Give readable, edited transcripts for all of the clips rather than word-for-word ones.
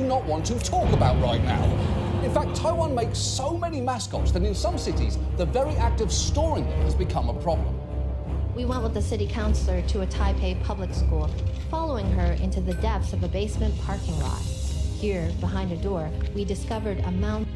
not want to talk about right now. In fact, Taiwan makes so many mascots that in some cities, the very act of storing them has become a problem. We went with the city councilor to a Taipei public school, following her into the depths of a basement parking lot. Here, behind a door, we discovered a mound.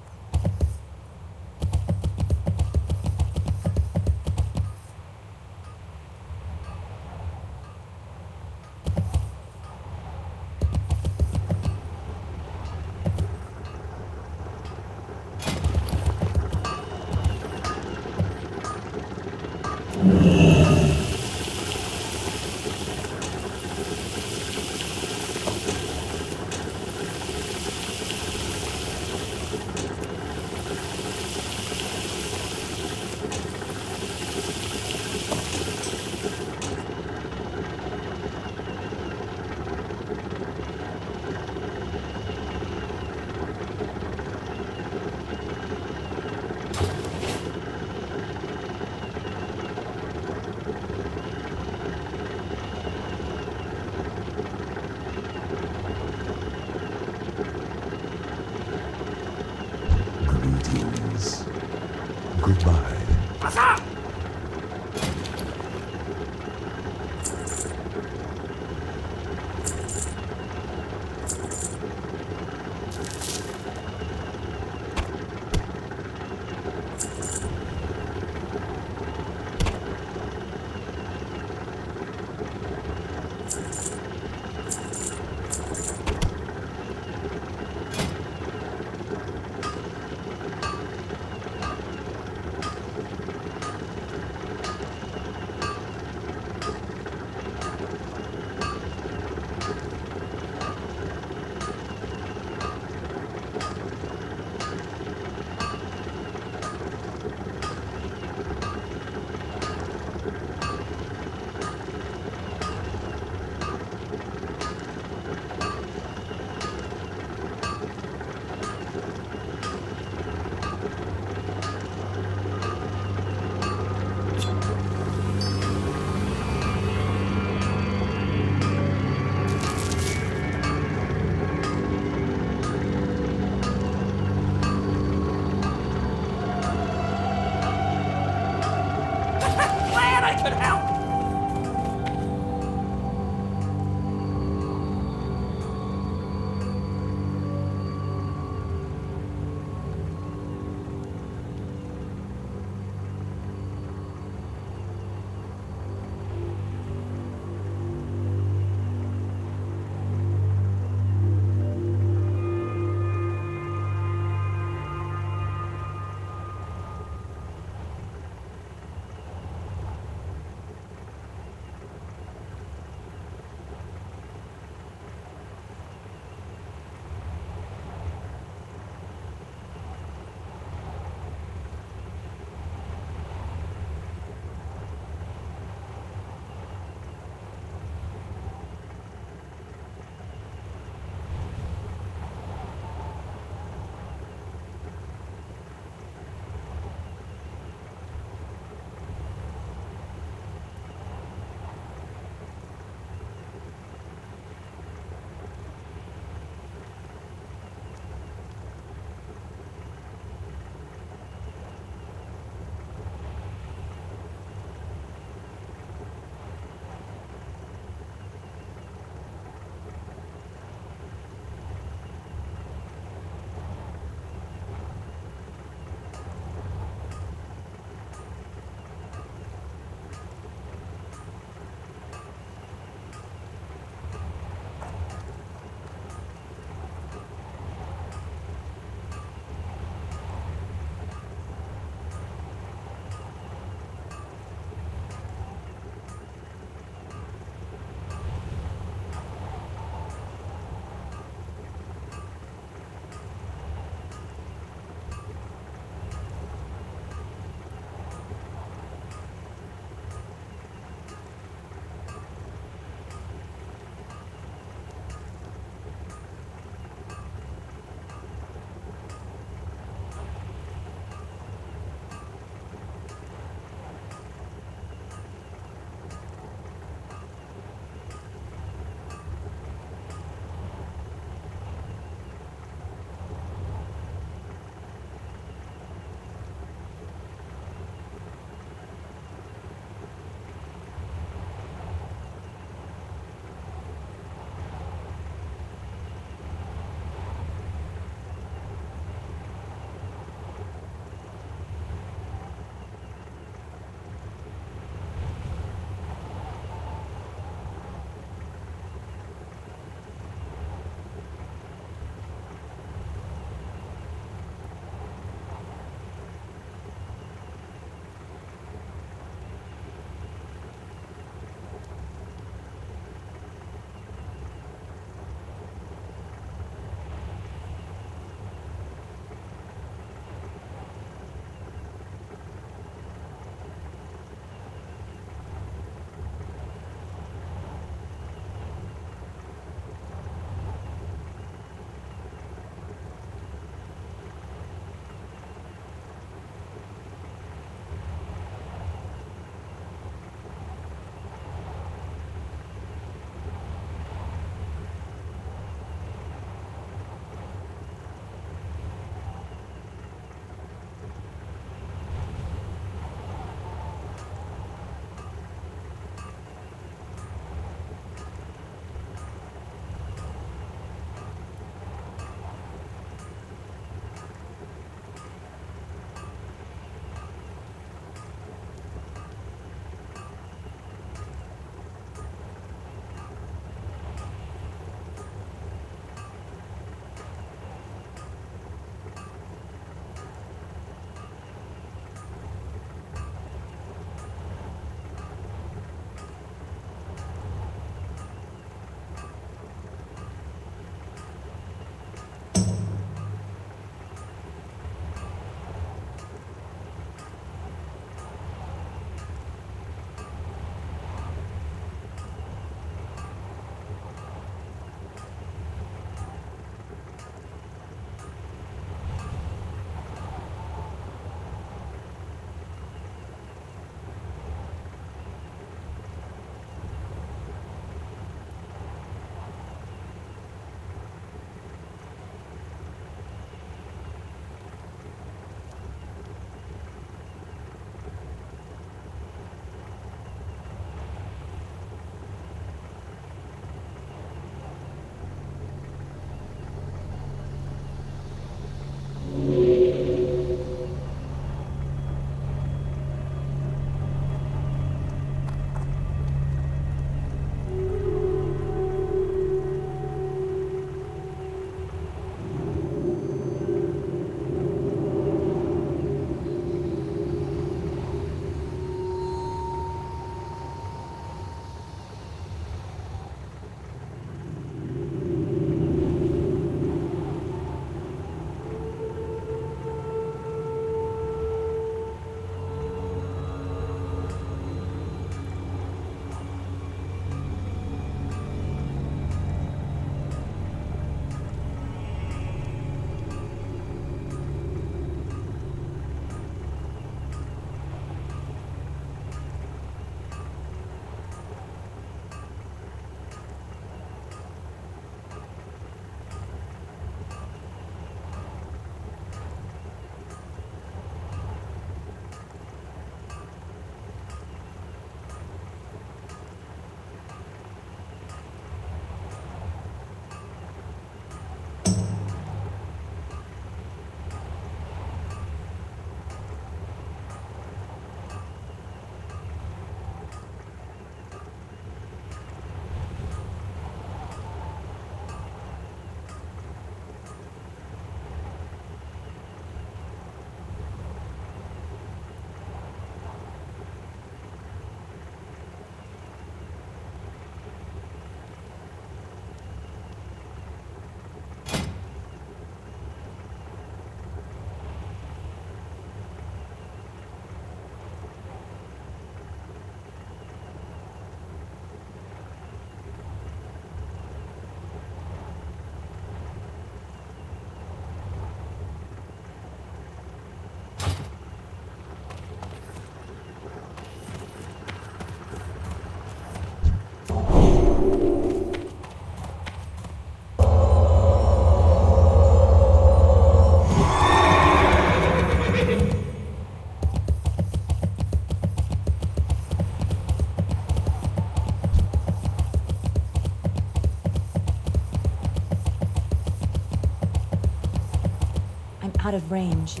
out of range.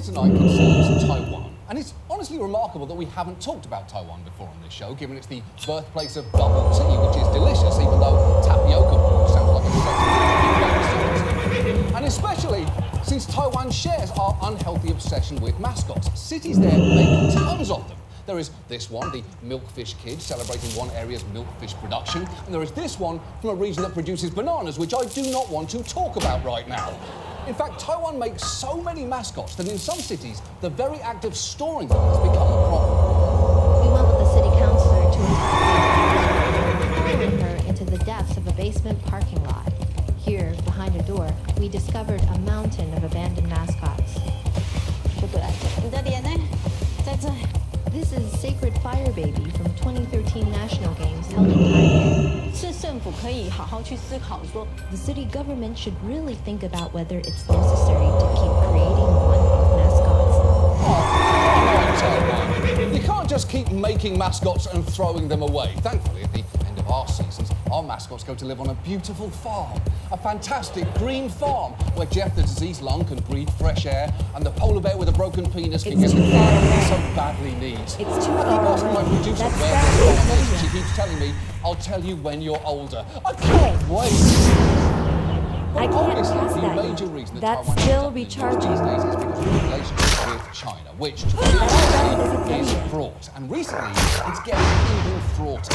Tonight concerns Taiwan, and it's honestly remarkable that we haven't talked about Taiwan before on this show, given it's the birthplace of bubble tea, which is delicious, even though tapioca bowl sounds like a segment. And especially since Taiwan shares our unhealthy obsession with mascots. Cities there make tons of them. There is this one, the Milkfish Kid, celebrating one area's milkfish production, and there is this one from a region that produces bananas, which I do not want to talk about right now. In fact, Taiwan makes so many mascots that in some cities, the very act of storing them has become a problem. We went with the city councilor to a following her into the depths of a basement parking lot. Here, behind a door, we discovered a mountain of abandoned mascots. This is Sacred Fire Baby from 2013 National Games held in Taipei. The city government should really think about whether it's necessary to keep creating one-off mascots. You can't just keep making mascots and throwing them away. Thankfully, at the end of our seasons, our mascots go to live on a beautiful farm. A fantastic green farm where Jeff the diseased lung can breathe fresh air and the polar bear with a broken penis can get the care he so badly needs. I keep asking my producer where this farm is and she keeps telling me, I'll tell you when you're older. I can't wait! I can't trust the that. major reason that That's Taiwan still is recharging. these days is because of the relationship with China, which to be is fraught. And recently, it's getting even fraughter.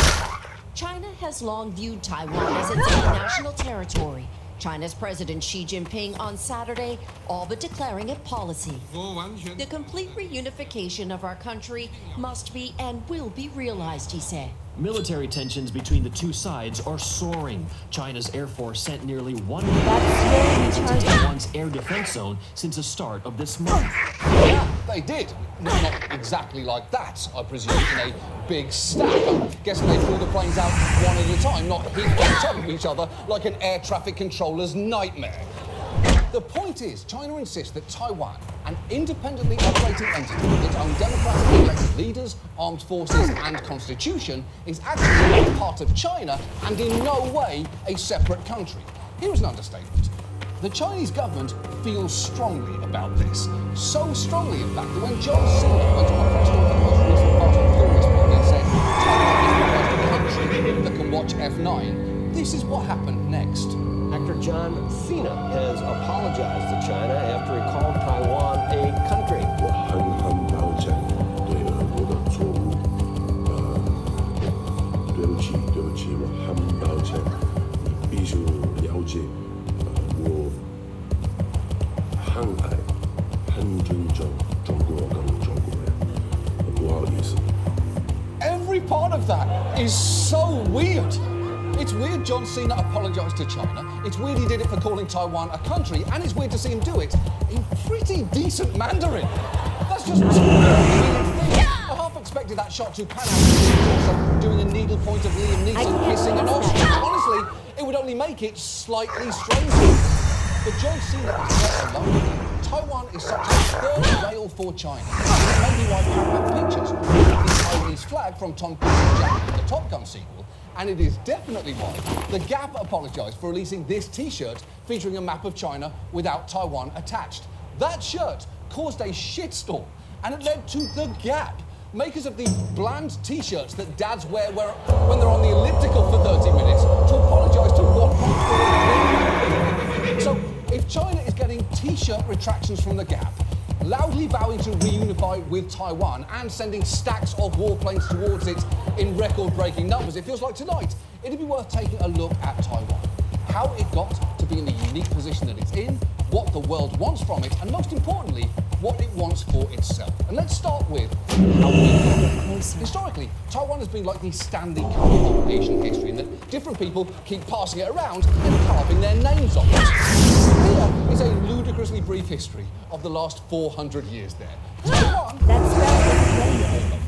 China has long viewed Taiwan as its own national territory. China's President Xi Jinping on Saturday all but declaring it policy. The complete reunification of our country must be and will be realized, he said. Military tensions between the two sides are soaring. China's Air Force sent nearly 100 into Taiwan's air defense zone since the start of this month. Yeah, they did. Not exactly like that, I presume, in a big stack. I'm guessing they flew the planes out one at a time, not heaped on top of each other like an air traffic controller's nightmare. The point is, China insists that Taiwan, an independently operating entity with its own democratically elected leaders, armed forces and constitution, is actually a part of China and in no way a separate country. Here is an understatement. The Chinese government feels strongly about this. So strongly, in fact, that when John Cena went on a press tour for the most recent Fast and Furious movie and said Taiwan is the first country that can watch F9, this is what happened next. Actor John Cena has apologized to China after he called Taiwan a country. 对不起，我很抱歉，你必须了解，我很爱、很尊重中国跟中国人，不好意思。Every part of that is so weird. It's weird John Cena apologised to China, it's weird he did it for calling Taiwan a country, and it's weird to see him do it in pretty decent Mandarin. That's just too weird thing. I half expected that shot to pan out and doing a needlepoint of Liam Neeson kissing an ostrich. Honestly, it would only make it slightly stranger. But John Cena is not alone. Taiwan is such a third rail for China. It may be why Paramount Pictures removed the Taiwanese flag from Tom Cruise's Jack in the Top Gun sequel. And it is definitely why The Gap apologised for releasing this T-shirt featuring a map of China without Taiwan attached. That shirt caused a shitstorm, and it led to The Gap, makers of the bland T-shirts that dads wear when they're on the elliptical for 30 minutes, to apologise to 1.4 billion people. So, if China is getting T-shirt retractions from The Gap, loudly vowing to reunify with Taiwan and sending stacks of warplanes towards it in record-breaking numbers, it feels like tonight it'd be worth taking a look at Taiwan. How it got to be in the unique position that it's in, what the world wants from it, and most importantly, what it wants for itself. And let's start with how we got it. Historically, Taiwan has been like the Stanley Cup of Asian history in that different people keep passing it around and carving their names on it. Here is a ludicrously brief history of the last 400 years there. Taiwan, That's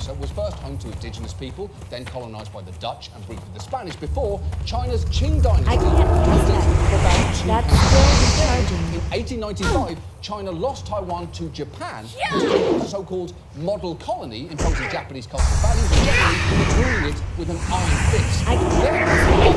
Formosa was first home to indigenous people, then colonised by the Dutch and briefly the Spanish, before China's Qing dynasty I can't pass held it for about 200 That's still years. recharging. In 1895, China lost Taiwan to Japan, which created a so-called model colony, imposing Japanese cultural values and generally ruling it with an iron fist. Then,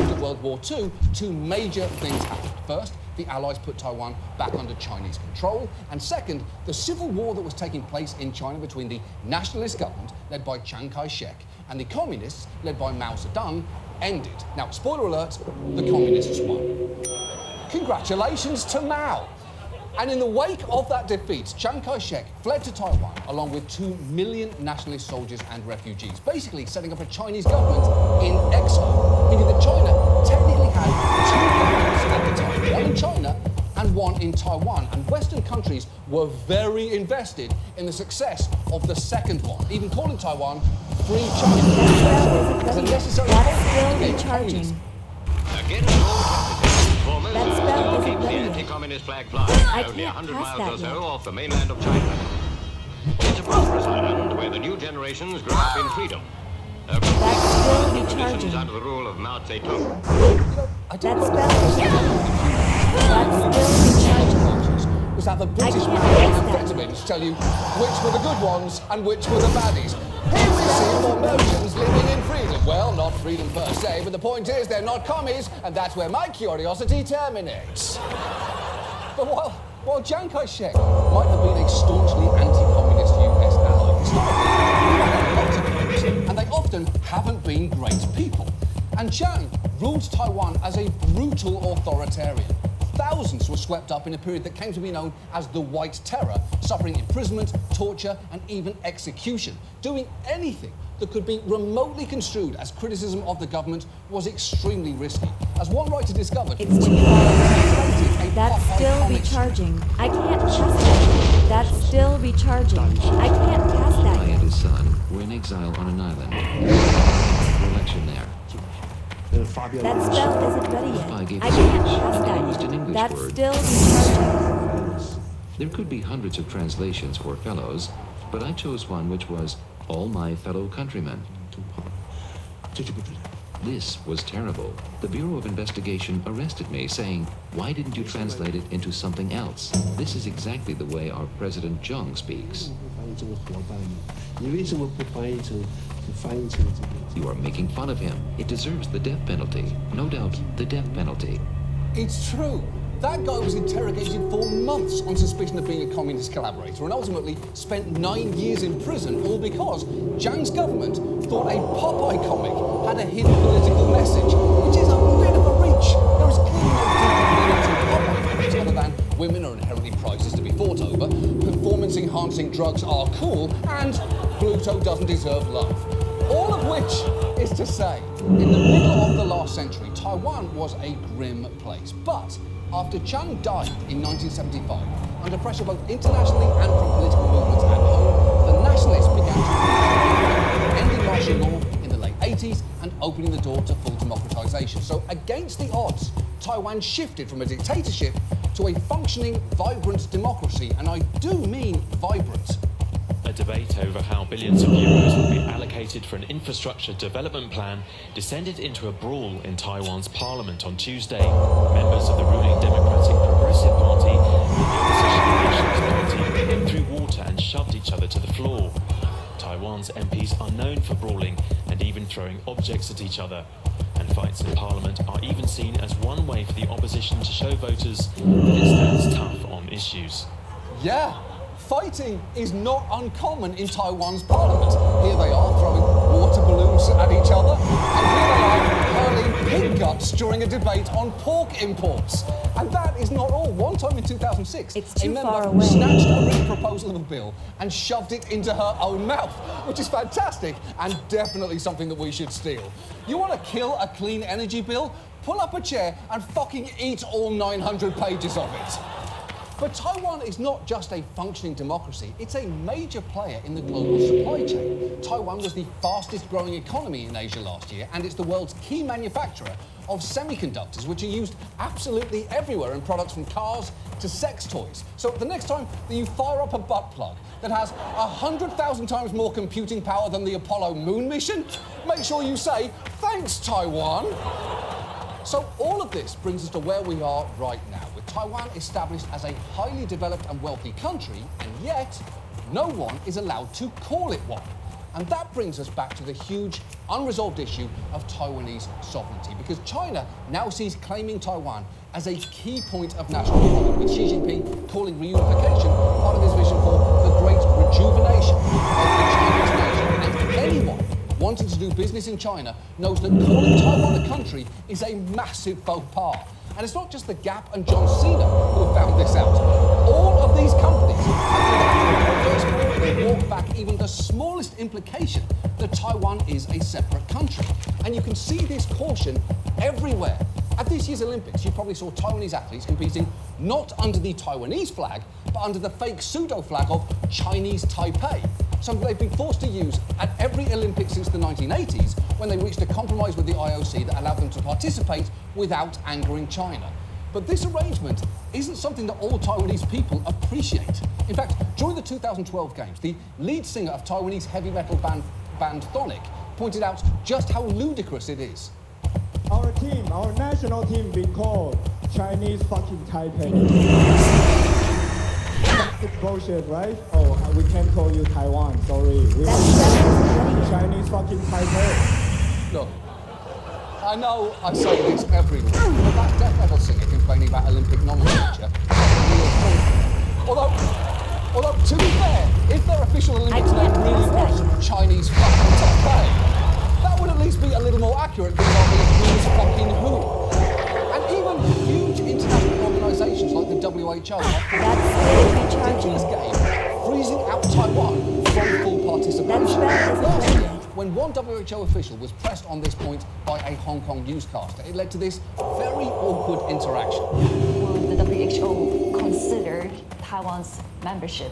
after World War II, two major things happened. First, the Allies put Taiwan back under Chinese control, and second, the civil war that was taking place in China between the nationalist government, led by Chiang Kai-shek, and the communists, led by Mao Zedong, ended. Now, spoiler alert, the communists won. Congratulations to Mao! And in the wake of that defeat, Chiang Kai-shek fled to Taiwan along with 2 million nationalist soldiers and refugees, basically setting up a Chinese government in exile, meaning that China technically had two governments at the time, one in China and one in Taiwan. And Western countries were very invested in the success of the second one, even calling Taiwan Free China as a necessary That's still against communism. recharging. Against all That spell isn't the ready yet. anti-communist flag fly, I only can't 100 pass miles or that so yet. off the mainland of China. It's a prosperous island where the new generations grow up in freedom. That's still Conditions recharging. under the rule of Mao Zedong. I That don't know spell isn't ready yet. That's still recharging. was how the British can't amphetamines tell you which were the good ones and which were the baddies. Here we see Formosians living in freedom. Well, not freedom per se, but the point is they're not commies, and that's where my curiosity terminates. But while Chiang Kai-shek might have been a staunchly anti-communist US ally, historically, he had lots of enemies, and they often haven't been great people. And Chiang ruled Taiwan as a brutal authoritarian. Thousands were swept up in a period that came to be known as the White Terror, suffering imprisonment, torture, and even execution. Doing anything that could be remotely construed as criticism of the government was extremely risky. As one writer discovered, It's too far. That's still recharging. I can't pass that. That's still recharging. I can't pass that I and yet. his son were in exile on an island. The election there. That spell isn't ready yet. I gave I a can't speech pass and used an that. English That's word. still recharging. There could be hundreds of translations for fellows, but I chose one which was all my fellow countrymen. This was terrible. The Bureau of Investigation arrested me, saying, "Why didn't you translate it into something else? This is exactly the way our President Zheng speaks." You are making fun of him. It deserves the death penalty. No doubt, the death penalty. it's true. That guy was interrogated for months on suspicion of being a communist collaborator and ultimately spent 9 years in prison, all because Chiang's government thought a Popeye comic had a hidden political message, which is a bit of a reach. There is clearly no deeper meaning to Popeye comics other than women are inherently prizes to be fought over, performance-enhancing drugs are cool, and Pluto doesn't deserve love. All of which is to say, in the middle of the last century, Taiwan was a grim place. But after Chiang died in 1975, under pressure both internationally and from political movements at home, the nationalists began to ending martial law in the late 80s and opening the door to full democratization. So against the odds, Taiwan shifted from a dictatorship to a functioning, vibrant democracy. And I do mean vibrant. A debate over how billions of euros will be allocated for an infrastructure development plan descended into a brawl in Taiwan's parliament on Tuesday. Members of the ruling Democratic Progressive Party and the opposition Nationalist Party threw water and shoved each other to the floor. Taiwan's MPs are known for brawling and even throwing objects at each other. And fights in parliament are even seen as one way for the opposition to show voters that it stands tough on issues. Yeah, fighting is not uncommon in Taiwan's parliament. Here they are throwing water balloons at each other, and here they are hurling pig guts during a debate on pork imports. And that is not all. One time in 2006, It's a too member far away. snatched a written proposal of a bill and shoved it into her own mouth, which is fantastic and definitely something that we should steal. You want to kill a clean energy bill? Pull up a chair and fucking eat all 900 pages of it. But Taiwan is not just a functioning democracy, it's a major player in the global supply chain. Taiwan was the fastest growing economy in Asia last year, and it's the world's key manufacturer of semiconductors, which are used absolutely everywhere in products from cars to sex toys. So the next time that you fire up a butt plug that has 100,000 times more computing power than the Apollo moon mission, make sure you say, "Thanks, Taiwan." So all of this brings us to where we are right now, with Taiwan established as a highly developed and wealthy country, and yet no one is allowed to call it one. And that brings us back to the huge unresolved issue of Taiwanese sovereignty, because China now sees claiming Taiwan as a key point of national development, with Xi Jinping calling reunification part of his vision for the great rejuvenation of the Chinese nation. And anyone wanting to do business in China knows that calling Taiwan a country is a massive faux pas. And it's not just the Gap and John Cena who have found this out. All of these companies have they walk back even the smallest implication that Taiwan is a separate country. And you can see this caution everywhere. At this year's Olympics, you probably saw Taiwanese athletes competing not under the Taiwanese flag, but under the fake pseudo flag of Chinese Taipei, something they've been forced to use at every Olympics since the 1980s, when they reached a compromise with the IOC that allowed them to participate without angering China. But this arrangement isn't something that all Taiwanese people appreciate. In fact, during the 2012 Games, the lead singer of Taiwanese heavy metal band Thonic pointed out just how ludicrous it is. Our team, our national team, we call Chinese fucking Taipei. That's bullshit, right? Oh, we can't call you Taiwan, sorry. We Chinese fucking Taipei. Look, I know I say this everywhere, but that death metal singer complaining about Olympic nomenclature is a real thing. Although, to be fair, if their official Olympics name really was Chinese fucking Taipei, that would at least be a little more accurate than who's fucking who. And even huge international organisations like the WHO are this game, freezing out Taiwan from full participation. Last year, when one WHO official was pressed on this point by a Hong Kong newscaster, it led to this very awkward interaction. Will the WHO consider Taiwan's membership?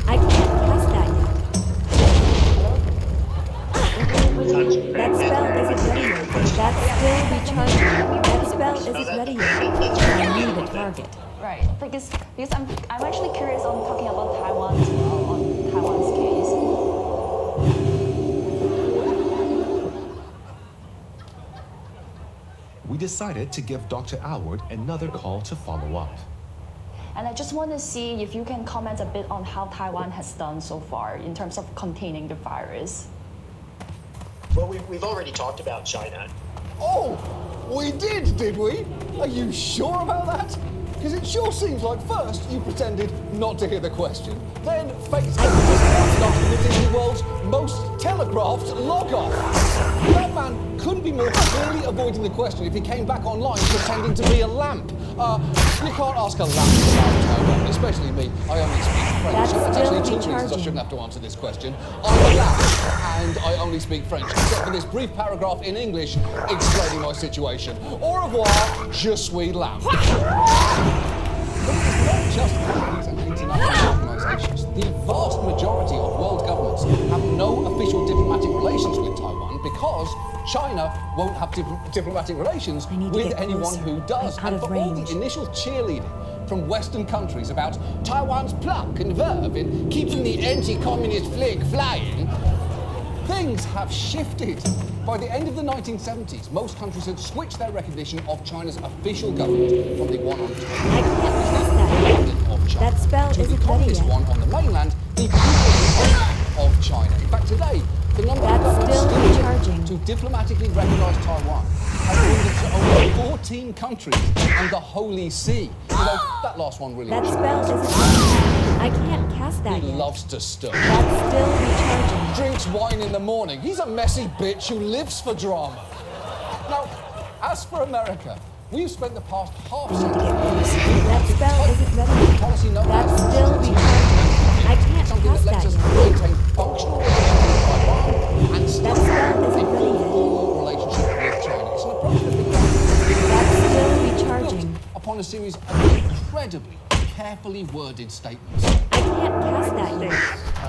I can't cast that yet. That spell isn't ready yet. That's still recharging. That spell isn't ready yet. I need a target. Right, because I'm actually curious on talking about Taiwan as well, on Taiwan's case. We decided to give Dr. Alward another call to follow up. And I just want to see if you can comment a bit on how Taiwan has done so far in terms of containing the virus. Well, we've already talked about China. Oh, we did we? Are you sure about that? Because it sure seems like first you pretended not to hear the question, then faked after committing the world's most telegraphed log-off. That man couldn't be more clearly avoiding the question if he came back online pretending to be a lamp. You can't ask a lamp about Taiwan, especially me. I only speak French. So that's actually two reasons I shouldn't have to answer this question. I'm a lamp, and I only speak French, except for this brief paragraph in English explaining my situation. Au revoir, je suis lamp. But it's not just companies and international organisations. The vast majority of world governments have no official diplomatic relations with Taiwan because China won't have diplomatic relations with anyone who does. And for all the initial cheerleading from Western countries about Taiwan's pluck and verve in keeping the anti-communist flag flying, things have shifted. By the end of the 1970s, most countries had switched their recognition of China's official government from the one on Taiwan of China that spell to the communist one on the mainland, the People's of China. In fact, today, the number of governments to diplomatically recognise Taiwan has dwindled to only 14 countries and the Holy See. You know, that last one really... That spell isn't... I can't cast that He yet. loves to stir. That's still recharging. Drinks wine in the morning. He's a messy bitch who lives for drama. Now, as for America, we've spent the past half century... That spell isn't ready. Policy known That's as still recharging. I can't something cast that lets that us yet. maintain functional relations with Taiwan and still That spell a isn't ready full yet. formal relationship with China. a series of incredibly carefully worded statements. I can't pass that yet.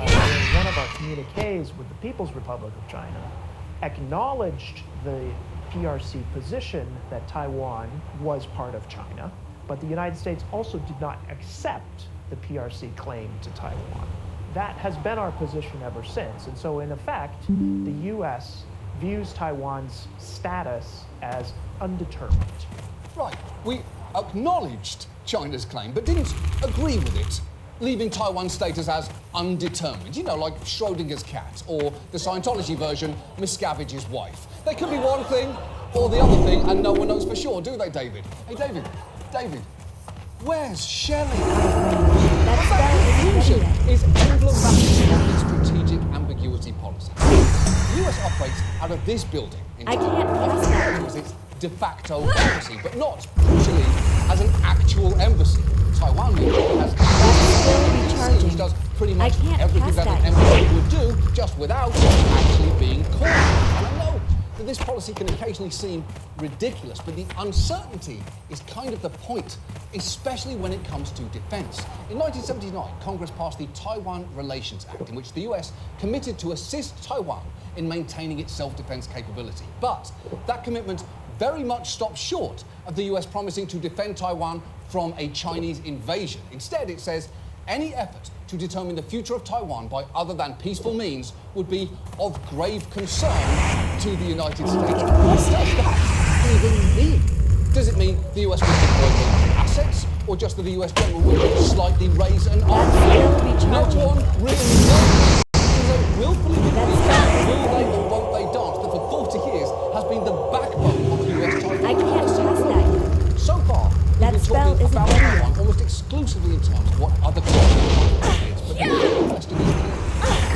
In one of our communiques with the People's Republic of China, acknowledged the PRC position that Taiwan was part of China, but the United States also did not accept the PRC claim to Taiwan. That has been our position ever since, and so in effect, the U.S. views Taiwan's status as undetermined. Right, we acknowledged China's claim, but didn't agree with it, leaving Taiwan's status as undetermined. You know, like Schrodinger's cat, or the Scientology version, Miscavige's wife. They could be one thing or the other thing, and no one knows for sure, do they, David? Hey, David, where's Shelley? That confusion is emblematic of the strategic ambiguity policy. The US operates out of this building in I can't pass that. as its de facto embassy, but not, crucially, as an actual embassy. Taiwan has which does pretty much everything that an embassy would do, just without actually being called. And I know that this policy can occasionally seem ridiculous, but the uncertainty is kind of the point, especially when it comes to defense. In 1979, Congress passed the Taiwan Relations Act, in which the US committed to assist Taiwan in maintaining its self-defense capability. But that commitment very much stopped short of the US promising to defend Taiwan from a Chinese invasion. Instead, it says any effort to determine the future of Taiwan by other than peaceful means would be of grave concern to the United States. What does that even mean? Does it mean the US would deploy military assets, or just that the US general would slightly raise an arm? No one really knows. So willfully will they or won't they dance that for 40 years has been the backbone of US Taiwan. I can't pass that yet. So far, we've been talking about Taiwan almost exclusively in terms of what other countries is, but the real question is clear.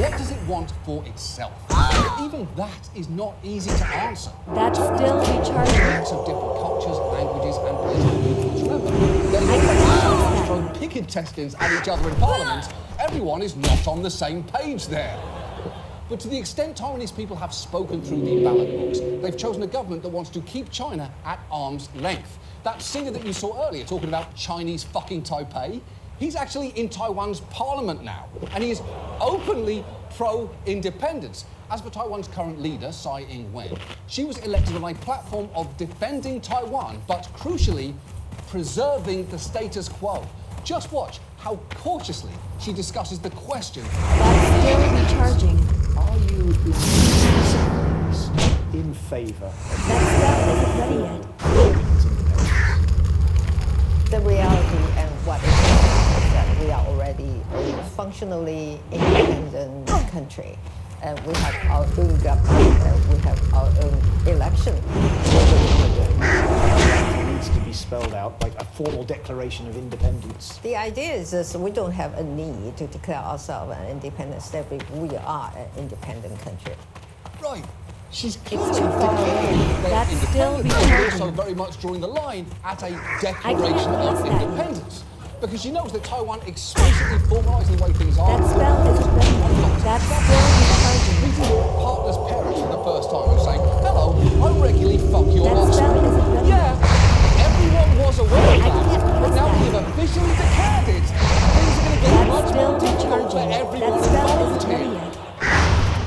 What does it want for itself? But even that is not easy to answer. That's still recharging. Mix of different cultures, languages, and political viewpoints. Remember, they're thrown picket testings at each other in Parliament. Everyone is not on the same page there. But to the extent Taiwanese people have spoken through the ballot box, they've chosen a government that wants to keep China at arm's length. That singer that you saw earlier talking about Chinese fucking Taipei, he's actually in Taiwan's parliament now, and he is openly pro-independence. As for Taiwan's current leader, Tsai Ing-wen, she was elected on a platform of defending Taiwan, but crucially, preserving the status quo. Just watch how cautiously she discusses the question. That's still recharging. Are you in favour? That stuff isn't ready yet. The reality and what it is that we are already a functionally independent country. And we have our own government, and we have our own election. It needs to be spelled out, like a formal declaration of independence. The idea is this, we don't have a need to declare ourselves an independent state. We are an independent country. Right. She's It's too far away. That's still becoming also very much drawing the line at a declaration of independence. Because she knows that Taiwan explicitly formalising the way things are. That spell isn't ready. That's still recharging. Meeting your partner's parents for the first time and saying, hello, I regularly fuck your That spell isn't ready. Yeah, everyone was aware of that. But now that you've officially declared it, things are going to get much more difficult for everyone involved here.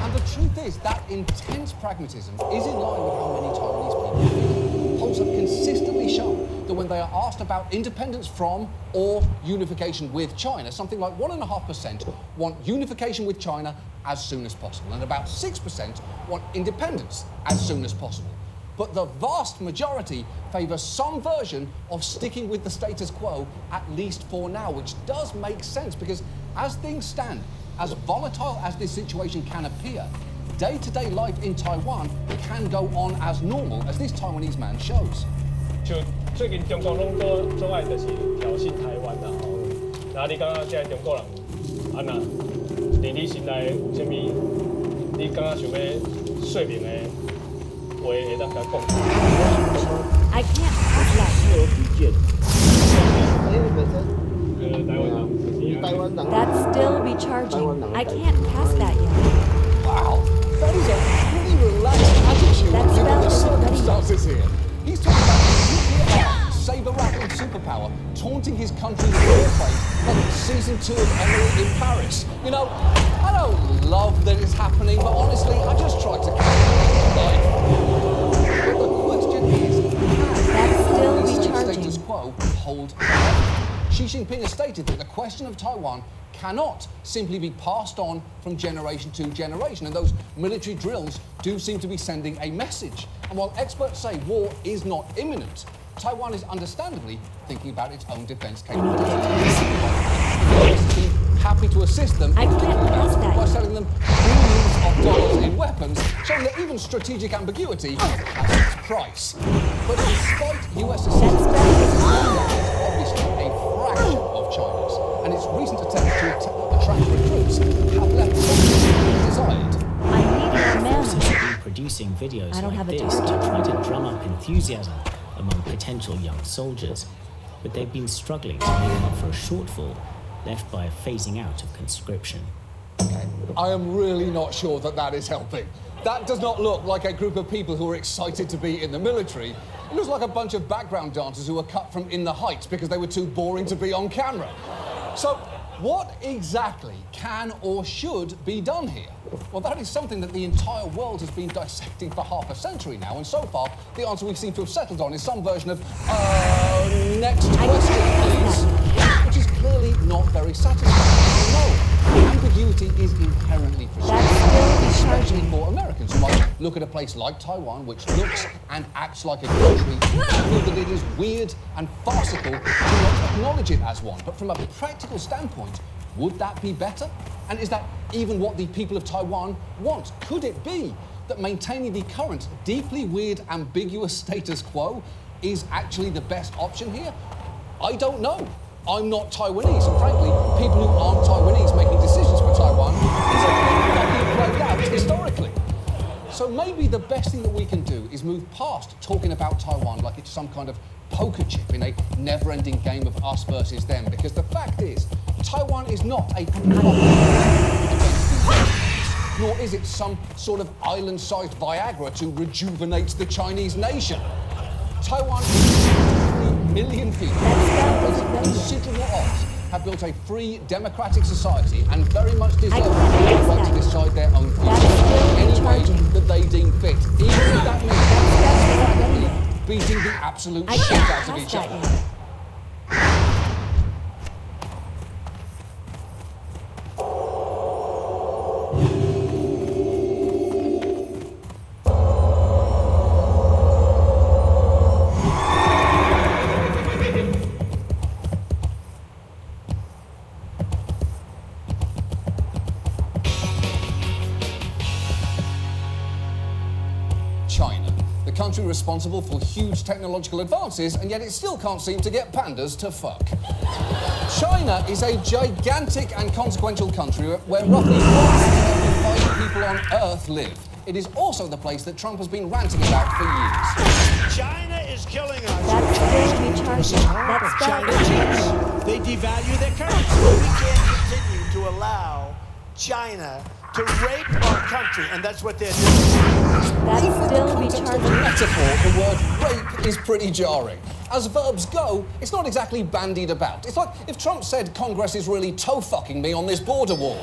And the truth is that intense pragmatism is in line with how many Taiwanese people feel. Polls have consistently shown that when they are asked about independence from or unification with China, something like 1.5% want unification with China as soon as possible, and about 6% want independence as soon as possible. But the vast majority favour some version of sticking with the status quo, at least for now, which does make sense because as things stand, as volatile as this situation can appear, day-to-day life in Taiwan can go on as normal, as this Taiwanese man shows. 就最近中国拢做爱就是挑衅台湾啦吼，那你感觉这中国人安那？伫你心内有啥物？你感觉想要说明的话会当甲讲？I can't pass that. 视而不见。台湾人。That's still recharging. I can't pass that yet. Wow, that is a pretty relaxed attitude given the circumstances here. He's talking about nuclear arms, saber-rattling super superpower taunting his country with warplanes like season 2 of Emily in Paris. You know, I don't love that it's happening, but honestly, I just try to carry life. But the question is, can the status quo hold? Xi Jinping has stated that the question of Taiwan cannot simply be passed on from generation to generation, and those military drills do seem to be sending a message. And while experts say war is not imminent, Taiwan is understandably thinking about its own defense capabilities. The US seem happy to assist them by selling them billions of dollars in weapons, showing that even strategic ambiguity has its price. But despite US assistance, Taiwan is obviously a fraction of China's, and its recent attempts to attract recruits have left something desired. Forces have been producing videos like this to try to drum up enthusiasm among potential young soldiers, but they've been struggling to make up for a shortfall left by a phasing out of conscription. I am really not sure that that is helping. That does not look like a group of people who are excited to be in the military. It looks like a bunch of background dancers who were cut from In the Heights because they were too boring to be on camera. So, what exactly can or should be done here? Well, that is something that the entire world has been dissecting for half a century now, and so far, the answer we seem to have settled on is some version of, next question, please, which is clearly not very satisfying. No, ambiguity is inherently frustrating, especially for Americans who might look at a place like Taiwan, which looks and acts like a country, and feel that it is weird and farcical to not acknowledge it as one. But from a practical standpoint, would that be better? And is that even what the people of Taiwan want? Could it be that maintaining the current deeply weird, ambiguous status quo is actually the best option here? I don't know. I'm not Taiwanese, and frankly, people who aren't Taiwanese making decisions for Taiwan is a thing that has been played out historically. So maybe the best thing that we can do is move past talking about Taiwan like it's some kind of poker chip in a never-ending game of us versus them, because the fact is, Taiwan is not a problem against the United States, nor is it some sort of island-sized Viagra to rejuvenate the Chinese nation. Taiwan is 3 million people with considerable odds have built a free, democratic society and very much deserve the right to decide their own future any way that they deem fit, even if that means beating the absolute shit out of each other. China, the country responsible for huge technological advances, and yet it still can't seem to get pandas to fuck. China is a gigantic and consequential country where roughly 1 in every 5 people on Earth live. It is also the place that Trump has been ranting about for years. China is killing us. That's very recharging. That's China cheats. They devalue their currency. We can't continue to allow China to rape our country, and that's what they're doing. That's Even still in the context of the metaphor, the word rape is pretty jarring. As verbs go, it's not exactly bandied about. It's like if Trump said Congress is really toe-fucking me on this border wall.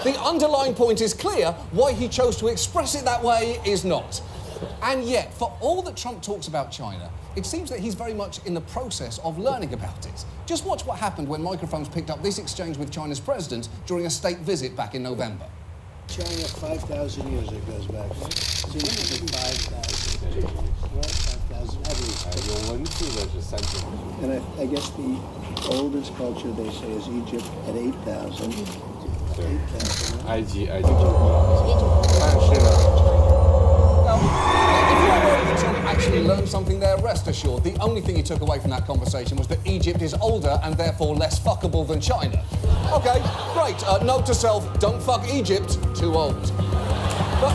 The underlying point is clear. Why he chose to express it that way is not. And yet, for all that Trump talks about China, it seems that he's very much in the process of learning about it. Just watch what happened when microphones picked up this exchange with China's president during a state visit back in November. China, 5,000 years it goes back, right? Seems to be 5,000. Right? 5,000 at least. And I guess the oldest culture, they say, is Egypt at 8,000. 8,000. Now, if you are worried that Trump actually learned something there, rest assured, the only thing he took away from that conversation was that Egypt is older and therefore less fuckable than China. Okay, great. Note to self, don't fuck Egypt, too old. But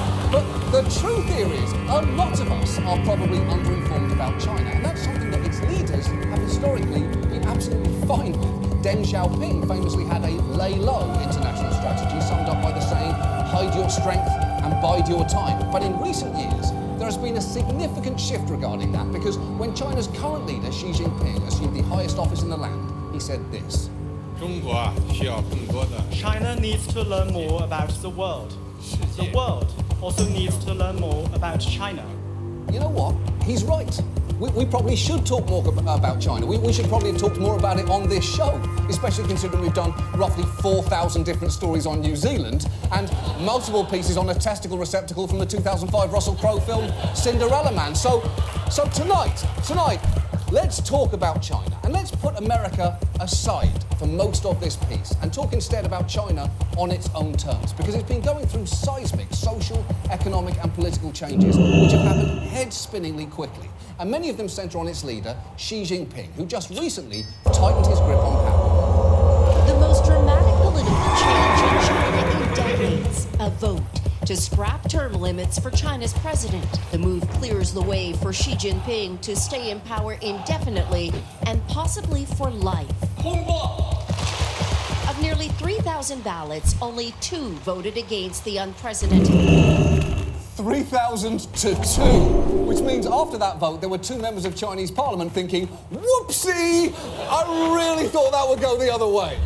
the true theory is, a lot of us are probably underinformed about China, and that's something that its leaders have historically been absolutely fine with. Deng Xiaoping famously had a lay-low international strategy summed up by the saying, hide your strength and bide your time. But in recent years, there has been a significant shift regarding that, because when China's current leader, Xi Jinping, assumed the highest office in the land, he said this. China needs to learn more about the world. The world also needs to learn more about China. You know what? He's right. We probably should talk more about China. We should probably have talked more about it on this show, especially considering we've done roughly 4,000 different stories on New Zealand and multiple pieces on a testicle receptacle from the 2005 Russell Crowe film Cinderella Man. So tonight, let's talk about China, and let's put America aside for most of this piece and talk instead about China on its own terms, because it's been going through seismic social, economic and political changes which have happened head-spinningly quickly, and many of them centre on its leader, Xi Jinping, who just recently tightened his grip on power. The most dramatic political change in China in decades, a vote to scrap term limits for China's president. The move clears the way for Xi Jinping to stay in power indefinitely and possibly for life. Of nearly 3,000 ballots, only 2 voted against the unprecedented. 3,000 to 2, which means after that vote there were 2 members of Chinese parliament thinking, whoopsie, I really thought that would go the other way.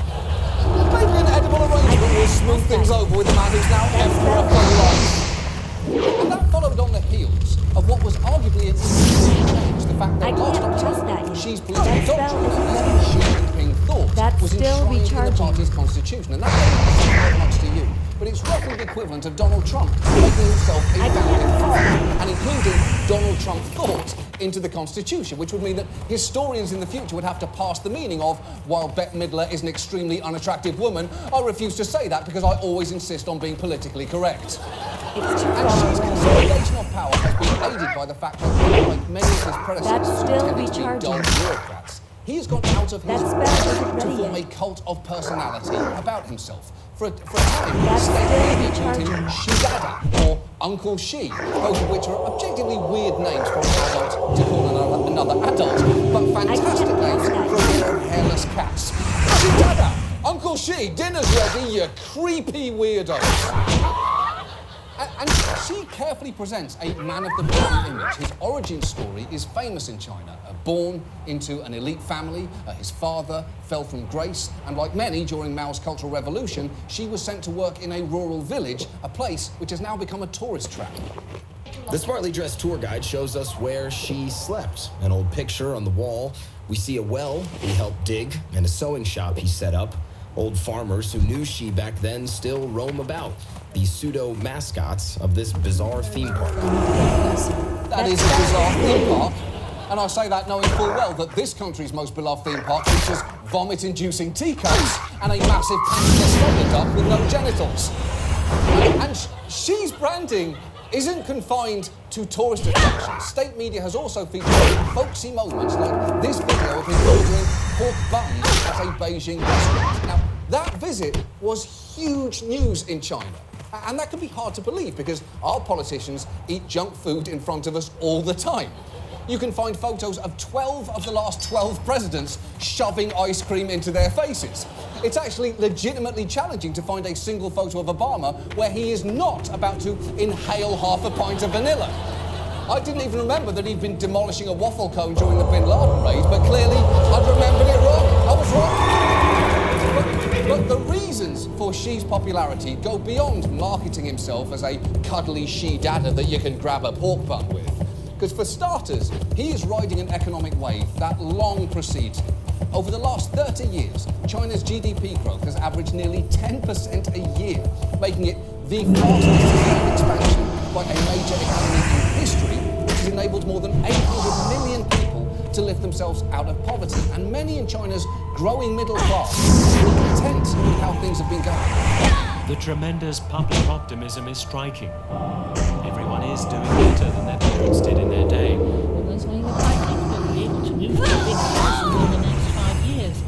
Maybe an edible arrangement will smooth things over with the man who's now emperor for life. And that followed on the heels of what was arguably an interesting change, the fact that last October, Xi's political doctrine, Xi Jinping thought, was enshrined in the party's constitution. And that doesn't sound very much to you, but it's roughly the equivalent of Donald Trump making himself a founding father and including Donald Trump thought into the Constitution, which would mean that historians in the future would have to pass the meaning of, while Bette Midler is an extremely unattractive woman, I refuse to say that because I always insist on being politically correct. And Xi's consolidation of power has been aided by the fact that, like many of his predecessors, tended to be dull bureaucrats. He has gone out of his way to form a cult of personality about himself. For a time, state media called him Xi-Dada, or Uncle Xi, both of which are objectively weird names for an adult to call another adult, but fantastic names for a pair of hairless cats. Xi-Dada! Uncle Xi, dinner's ready, you creepy weirdo! And Xi carefully presents a man-of-the-people image. His origin story is famous in China. Born into an elite family, his father fell from grace, and like many during Mao's Cultural Revolution, Xi was sent to work in a rural village, a place which has now become a tourist trap. The smartly dressed tour guide shows us where Xi slept. An old picture on the wall. We see a well he helped dig and a sewing shop he set up. Old farmers who knew Xi back then still roam about, the pseudo-mascots of this bizarre theme park. That is a bizarre theme park, and I say that knowing full well that this country's most beloved theme park features vomit-inducing teacups and a massive panther duck with no genitals. And Xi's branding isn't confined to tourist attractions. State media has also featured folksy moments like this video of him ordering pork buns at a Beijing restaurant. Now, that visit was huge news in China. And that can be hard to believe because our politicians eat junk food in front of us all the time. You can find photos of 12 of the last 12 presidents shoving ice cream into their faces. It's actually legitimately challenging to find a single photo of Obama where he is not about to inhale half a pint of vanilla. I didn't even remember that he'd been demolishing a waffle cone during the Bin Laden raid, but clearly I'd remembered it wrong. I was wrong. But the reasons for Xi's popularity go beyond marketing himself as a cuddly Xi-Dada that you can grab a pork bun with. Because for starters, he is riding an economic wave that long precedes him. Over the last 30 years, China's GDP growth has averaged nearly 10% a year, making it the fastest sustained expansion by a major economy in history, which has enabled more than 800 million people to lift themselves out of poverty. And many in China's growing middle class are content with how things have been going. The tremendous public optimism is striking. Everyone is doing better than their parents did in their day. They're saying that I think we'll be able to move to a big house in the next 5 years.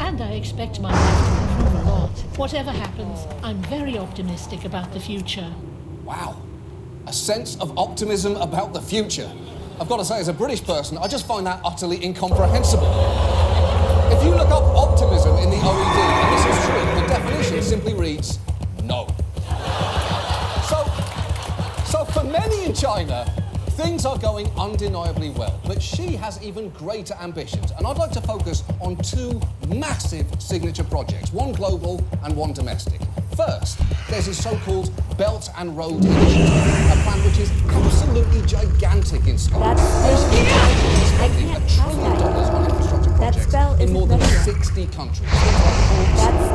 And I expect my life to improve a lot. Whatever happens, I'm very optimistic about the future. Wow. A sense of optimism about the future. I've got to say, as a British person, I just find that utterly incomprehensible. If you look up optimism in the OED, and this is true, the definition simply reads, no. So for many in China, Things are going undeniably well, but Xi has even greater ambitions, and I'd like to focus on two massive signature projects, one global and one domestic. First, there's his so-called Belt and Road Initiative, a plan which is absolutely gigantic in scope. Spending $1 trillion on infrastructure projects in more than 60 countries.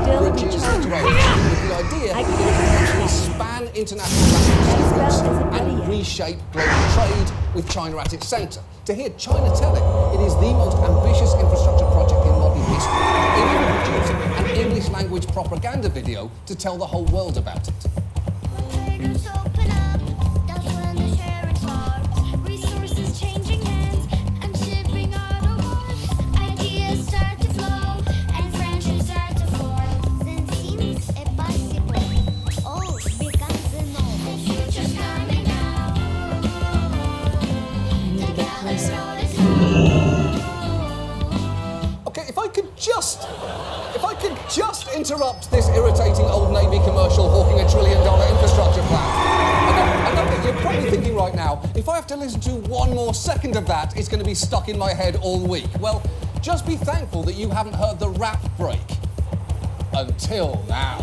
Bridges, and roads, with the idea that it can actually span international boundaries and reshape global trade with China at its centre. To hear China tell it, it is the most ambitious infrastructure project in modern history. It even produced an English-language propaganda video to tell the whole world about it. Okay, if I could just interrupt this irritating Old Navy commercial hawking $1 trillion infrastructure plan. I know that you're probably thinking right now, if I have to listen to one more second of that, it's going to be stuck in my head all week. Well, just be thankful that you haven't heard the rap break. Until now.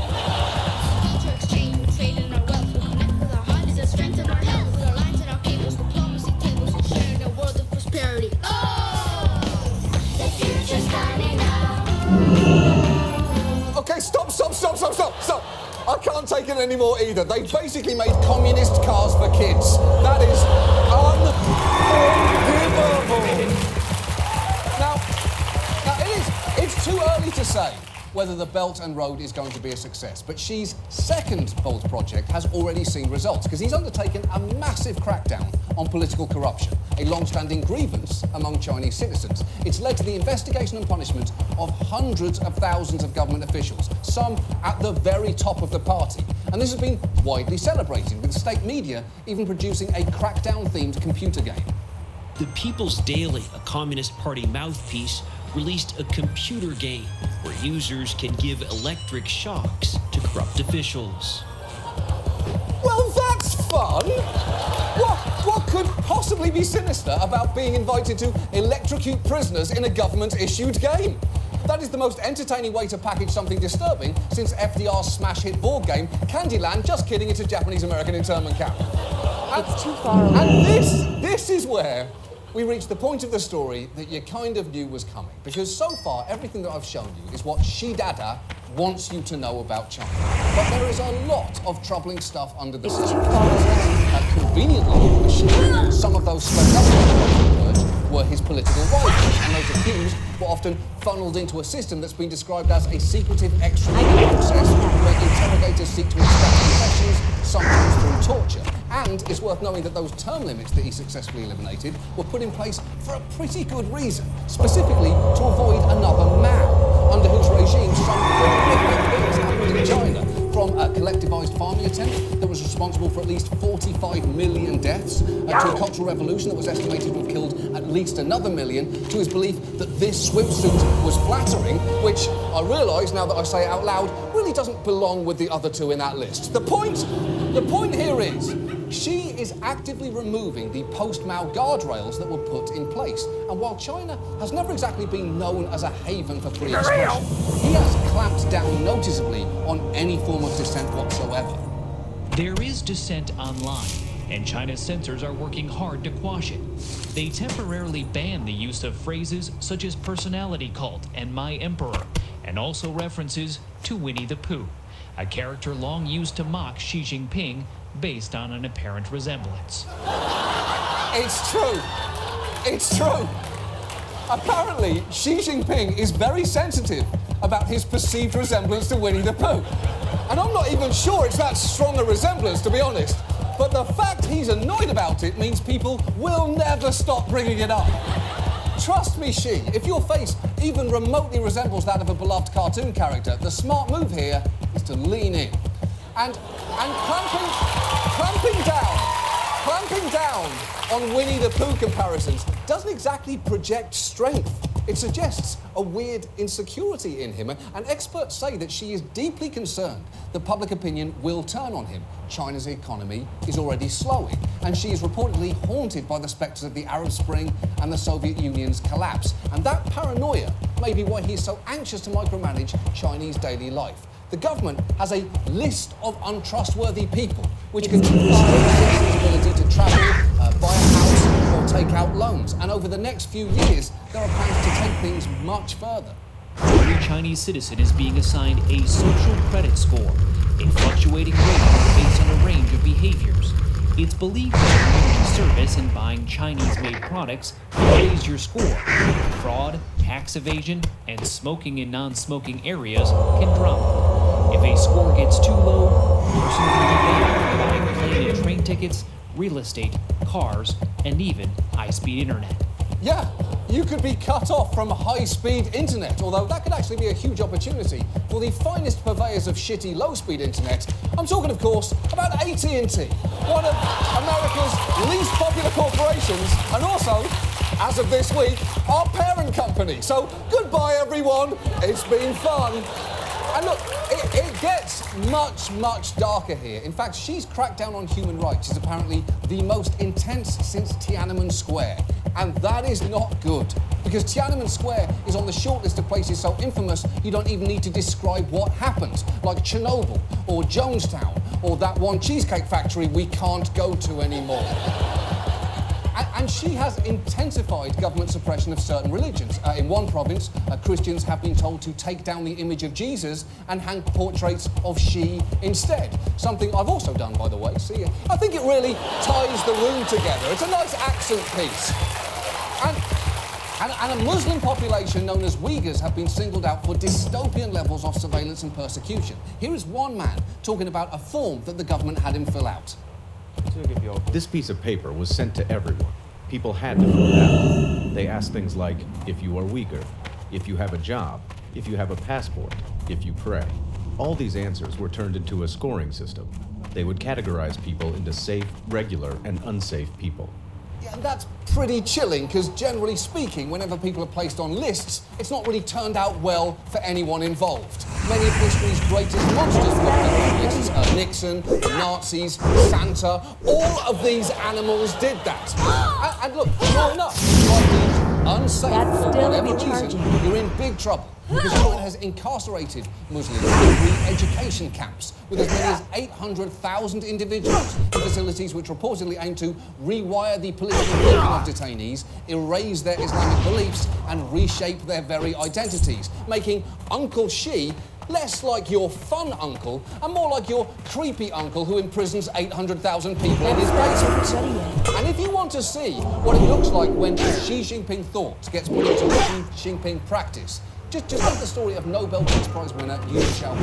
Okay, stop. I can't take it anymore either. They basically made communist cars for kids. That is unforgivable. Now, it's too early to say whether the Belt and Road is going to be a success, but Xi's second bold project has already seen results, because he's undertaken a massive crackdown on political corruption, a long-standing grievance among Chinese citizens. It's led to the investigation and punishment of hundreds of thousands of government officials, some at the very top of the party. And this has been widely celebrated, with state media even producing a crackdown-themed computer game. The People's Daily, a Communist Party mouthpiece, released a computer game where users can give electric shocks to corrupt officials. Well, that's fun! What could possibly be sinister about being invited to electrocute prisoners in a government-issued game? That is the most entertaining way to package something disturbing since FDR's smash hit board game, Candyland. Just kidding, it's a Japanese-American internment camp. It's too far away. And this is where we reach the point of the story that you kind of knew was coming. Because so far, everything that I've shown you is what Xi Dada wants you to know about China. But there is a lot of troubling stuff under the surface. Conveniently, for Xi, some of those swept up were his political rivals, and those accused were often funneled into a system that's been described as a secretive extradition process where interrogators seek to extract confessions, sometimes through torture. And it's worth knowing that those term limits that he successfully eliminated were put in place for a pretty good reason, specifically to avoid another Mao, under whose regime some horrific things happened in China, from a collectivized farming attempt that was responsible for at least 45 million deaths, to a cultural revolution that was estimated to have killed at least another million, to his belief that this swimsuit was flattering, which I realise, now that I say it out loud, really doesn't belong with the other two in that list. The point here is, Xi is actively removing the post-Mao guardrails that were put in place. And while China has never exactly been known as a haven for free expression, he has clamped down noticeably on any form of dissent whatsoever. There is dissent online, and China's censors are working hard to quash it. They temporarily banned the use of phrases such as personality cult and my emperor, and also references to Winnie the Pooh, a character long used to mock Xi Jinping based on an apparent resemblance. It's true. It's true. Apparently, Xi Jinping is very sensitive about his perceived resemblance to Winnie the Pooh. And I'm not even sure it's that strong a resemblance, to be honest. But the fact he's annoyed about it means people will never stop bringing it up. Trust me, Xi, if your face even remotely resembles that of a beloved cartoon character, the smart move here is to lean in. And clamping down on Winnie the Pooh comparisons doesn't exactly project strength. It suggests a weird insecurity in him, and experts say that she is deeply concerned that public opinion will turn on him. China's economy is already slowing, and she is reportedly haunted by the spectres of the Arab Spring and the Soviet Union's collapse. And that paranoia may be why he's so anxious to micromanage Chinese daily life. The government has a list of untrustworthy people, which can restrict citizens' ability to travel, buy a house, or take out loans. And over the next few years, there are plans to take things much further. Every Chinese citizen is being assigned a social credit score, a fluctuating rating based on a range of behaviors. It's believed that community service and buying Chinese-made products can raise your score. Fraud, tax evasion, and smoking in non-smoking areas can drop. If a score gets too low, a person can be banned from buying plane and train tickets, real estate, cars, and even high-speed internet. Yeah, you could be cut off from high-speed internet, although that could actually be a huge opportunity for the finest purveyors of shitty low-speed internet. I'm talking, of course, about AT&T, one of America's least popular corporations, and also, as of this week, our parent company. So, goodbye, everyone. It's been fun. And look, it gets much, much darker here. In fact, she's cracked down on human rights is apparently the most intense since Tiananmen Square. And that is not good, because Tiananmen Square is on the short list of places so infamous you don't even need to describe what happened, like Chernobyl, or Jonestown, or that one cheesecake factory we can't go to anymore. And she has intensified government suppression of certain religions. In one province, Christians have been told to take down the image of Jesus and hang portraits of she instead. Something I've also done, by the way. See, I think it really ties the room together. It's a nice accent piece. And a Muslim population known as Uyghurs have been singled out for dystopian levels of surveillance and persecution. Here is one man talking about a form that the government had him fill out. This piece of paper was sent to everyone. People had to fill it out. They asked things like, if you are Uyghur, if you have a job, if you have a passport, if you pray. All these answers were turned into a scoring system. They would categorize people into safe, regular, and unsafe people. Yeah, and that's pretty chilling, because generally speaking, whenever people are placed on lists, it's not really turned out well for anyone involved. Many of history's greatest monsters were people on lists. Nixon, the Nazis, Santa, all of these animals did that. And look, sure enough, you are deemed unsafe for whatever reason, you're in big trouble. Because China has incarcerated Muslims in re-education camps with as many as 800,000 individuals in facilities which reportedly aim to rewire the political thinking of detainees, erase their Islamic beliefs, and reshape their very identities, making Uncle Xi less like your fun uncle and more like your creepy uncle who imprisons 800,000 people in his basement. And if you want to see what it looks like when Xi Jinping thought gets put into Xi Jinping practice, just take the story of Nobel Peace Prize winner Liu Xiaobo.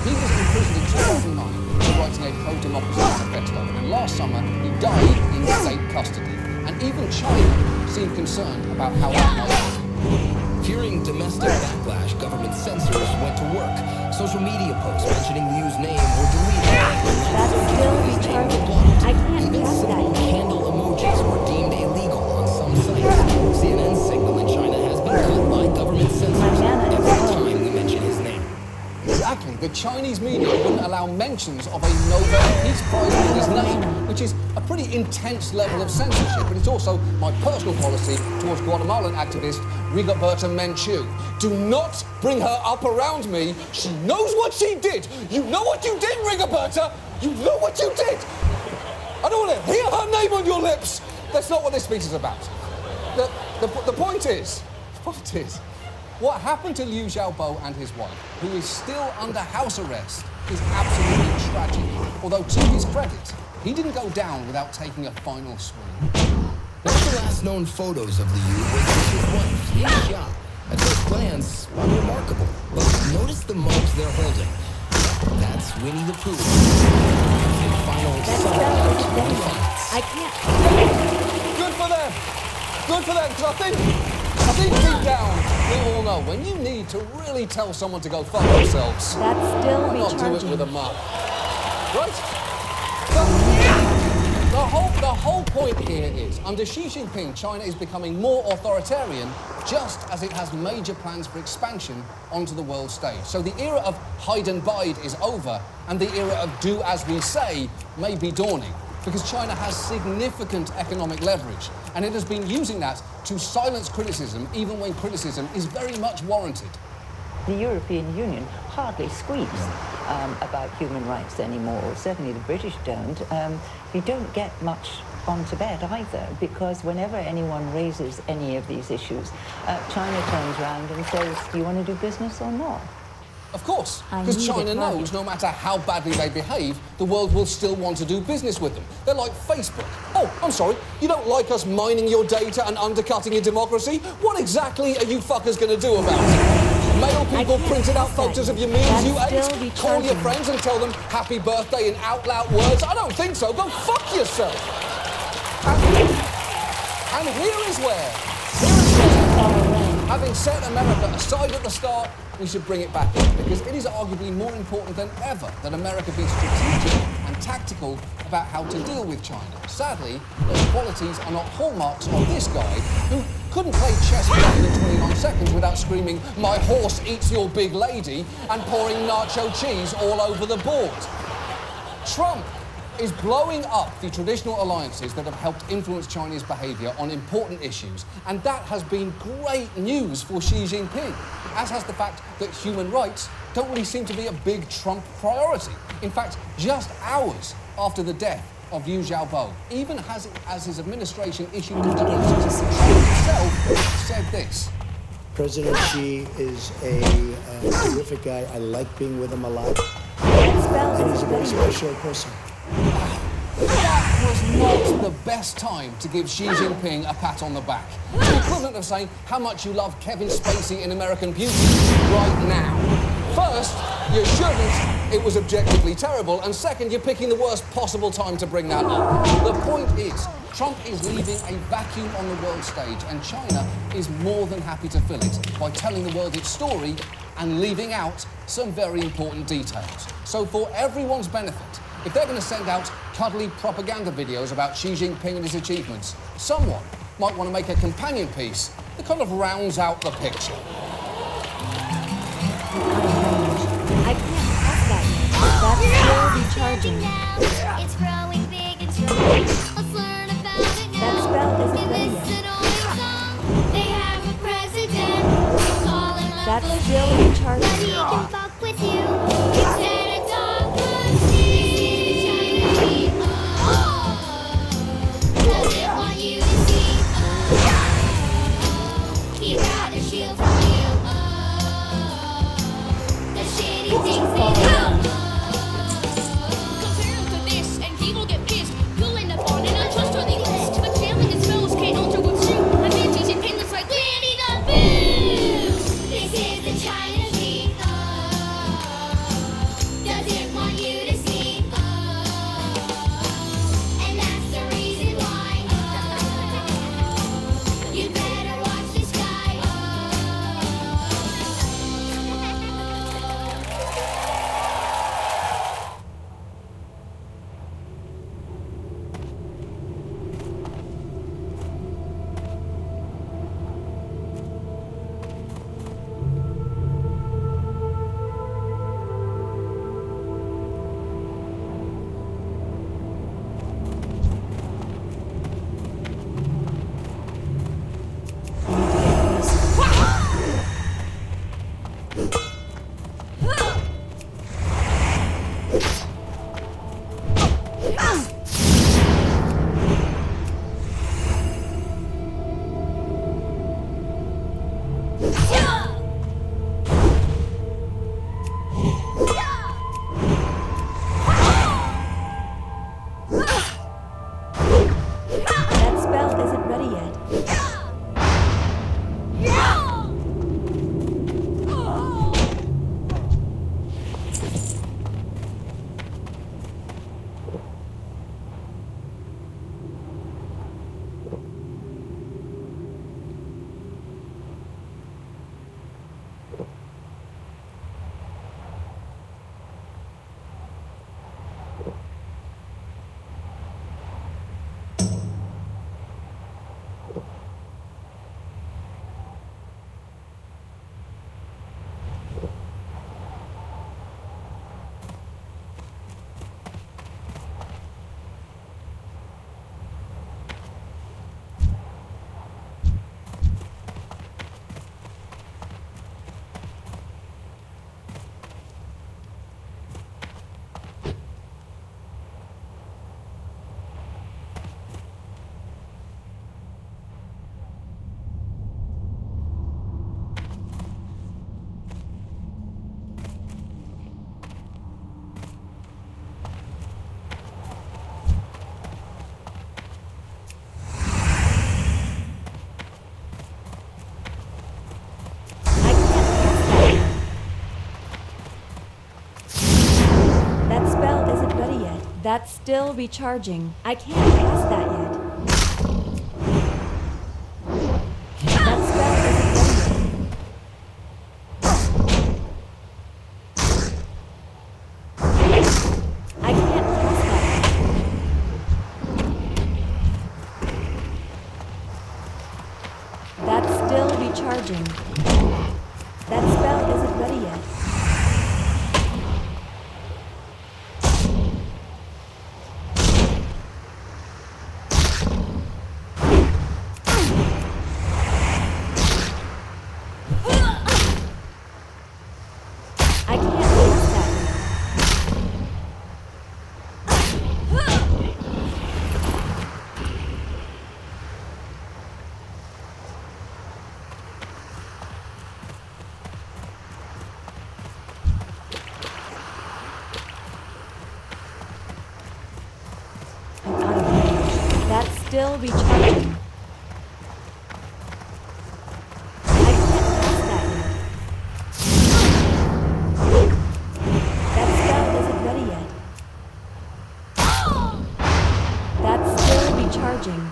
He was imprisoned in 2009 for writing a pro-democracy manifesto, and last summer he died in state custody. And even China seemed concerned about how that might be. Fearing domestic backlash, government censors went to work. Social media posts mentioning Liu's name were deleted. That's still retarded. I can't Even have simple that. candle emojis were deemed illegal on some sites. CNN signal in China has been cut by government censors every time we mention his name. Exactly. The Chinese media wouldn't allow mentions of a Nobel Peace Prize winner's name, which is a pretty intense level of censorship, but it's also my personal policy towards Guatemalan activist Rigoberta Menchú. Do not bring her up around me. She knows what she did. You know what you did, Rigoberta. You know what you did. I don't want to hear her name on your lips. That's not what this speech is about. The point is, what happened to Liu Xiaobo and his wife, who is still under house arrest, is absolutely tragic. Although, to his credit, he didn't go down without taking a final swing. One of the last known photos of Liu was with his wife, Liu Xia. At first glance, unremarkable, but notice the mugs they're holding. That's Winnie the Pooh. And final I can't. Good for them. Good for them, because I think deep down, we all know when you need to really tell someone to go fuck themselves, That's still why not do it recharging. with a mug? Right? So, the whole point here is, under Xi Jinping, China is becoming more authoritarian, just as it has major plans for expansion onto the world stage. So the era of hide and bide is over, and the era of do as we say may be dawning, because China has significant economic leverage, and it has been using that to silence criticism, even when criticism is very much warranted. The European Union hardly squeaks about human rights anymore, or certainly the British don't. We don't get much on Tibet either, because whenever anyone raises any of these issues, China turns around and says, do you want to do business or not? Of course, because China knows no matter how badly they behave, the world will still want to do business with them. They're like Facebook. Oh, I'm sorry, you don't like us mining your data and undercutting your democracy? What exactly are you fuckers going to do about it? Mail people printed out photos of your meals you ate? Call your friends and tell them happy birthday in out loud words? I don't think so. Go fuck yourself. And here is where, having set America aside at the start, we should bring it back in, because it is arguably more important than ever that America be strategic and tactical about how to deal with China. Sadly, those qualities are not hallmarks of this guy, who couldn't play chess for longer than 29 seconds without screaming, "My horse eats your big lady," and pouring nacho cheese all over the board. Trump is blowing up the traditional alliances that have helped influence Chinese behaviour on important issues, and that has been great news for Xi Jinping, as has the fact that human rights don't really seem to be a big Trump priority. In fact, just hours after the death of Liu Xiaobo, even as his administration issued condolences, Trump himself said this. President Xi is a terrific guy. I like being with him a lot. And he's a very special person. That was not the best time to give Xi Jinping a pat on the back. It's the equivalent of saying how much you love Kevin Spacey in American Beauty right now. First, you shouldn't. It was objectively terrible. And second, you're picking the worst possible time to bring that up. The point is, Trump is leaving a vacuum on the world stage, and China is more than happy to fill it by telling the world its story and leaving out some very important details. So for everyone's benefit, if they're going to send out cuddly propaganda videos about Xi Jinping and his achievements, someone might want to make a companion piece that kind of rounds out the picture. I can't pass that. That's still recharging. It's growing big and strong. Let's learn about it now. That spell isn't ready yet. They have a president who's all in love That's with still you. recharging. But he can fuck with you. Instead of democracy. Doesn't want you to see. He got a shield from you. The shitty things they do. Compare him to this, and he will get pissed. You'll end up on an untrustworthy list. But failing his fellows can't alter what's true. I bet Xi Jinping looks like Winnie the Pooh. This is the China Sea. Doesn't want you to see. And that's the reason why. You better watch the sky. That spell isn't ready yet. That's still recharging. I can't cast that yet. That spell isn't ready yet. I can't cast that yet. That's still recharging. That spell isn't ready yet. I can't cast that yet. I'm out of range. That's still recharging. I can't cast that yet. That spell isn't ready yet. That's still recharging.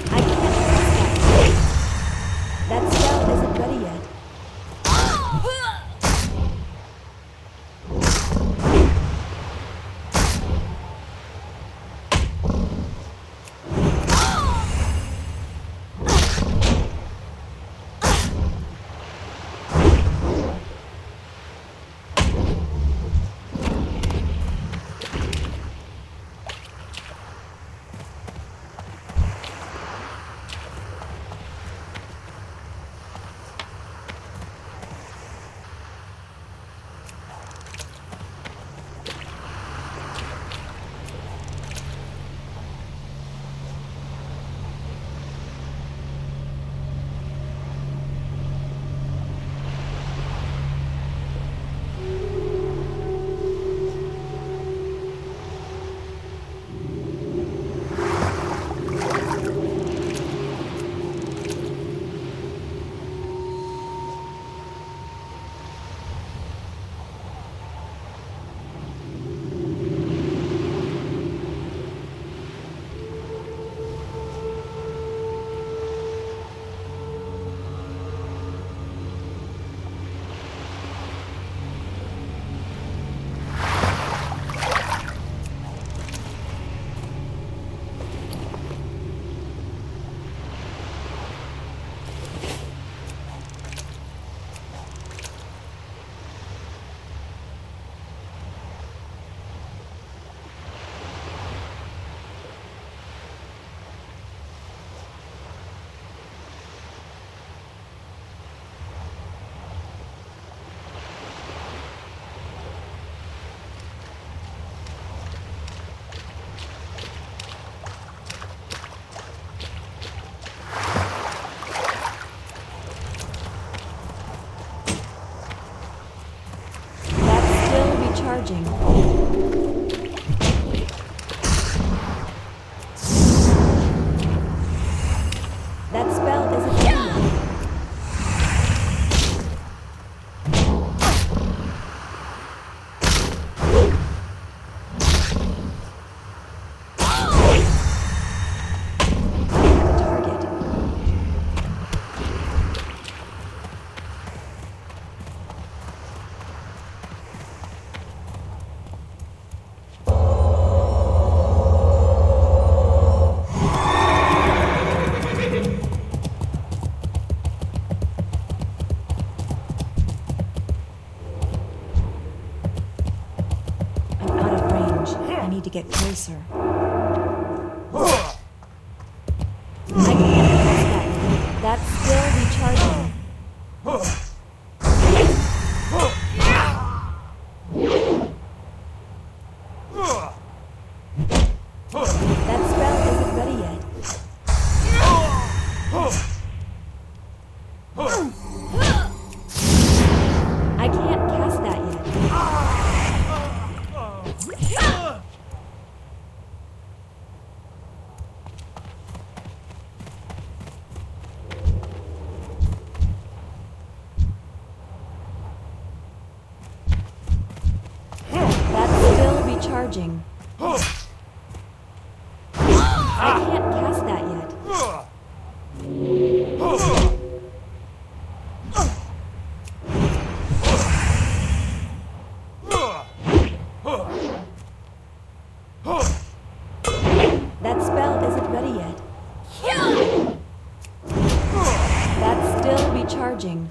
I can't cast that yet. That spell isn't ready yet. Charging. That spell isn't ready yet. To get closer. I can't cast that. That's still recharging. That spell isn't ready yet. I can't cast that yet. recharging. I can't cast that yet. That spell isn't ready yet. That's still recharging.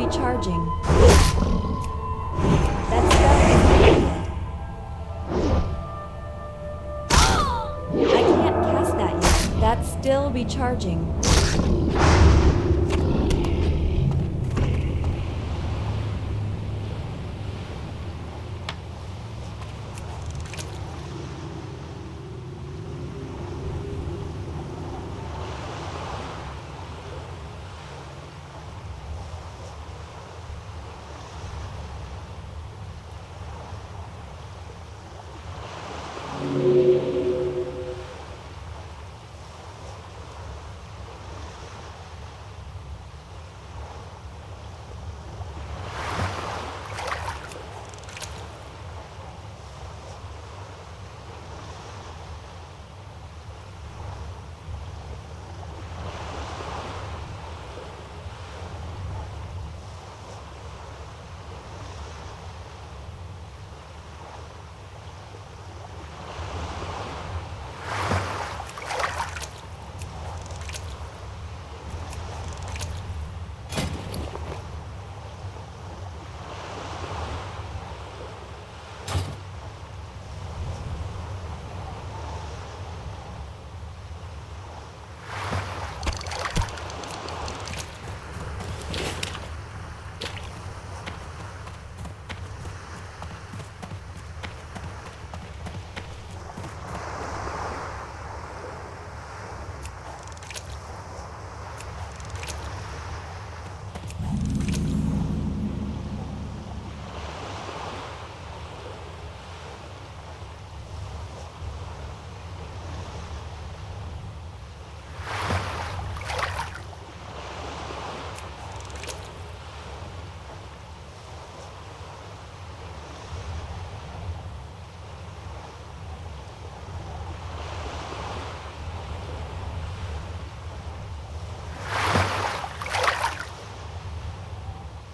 Recharging. That spell isn't ready yet. I can't cast that yet. That's still recharging.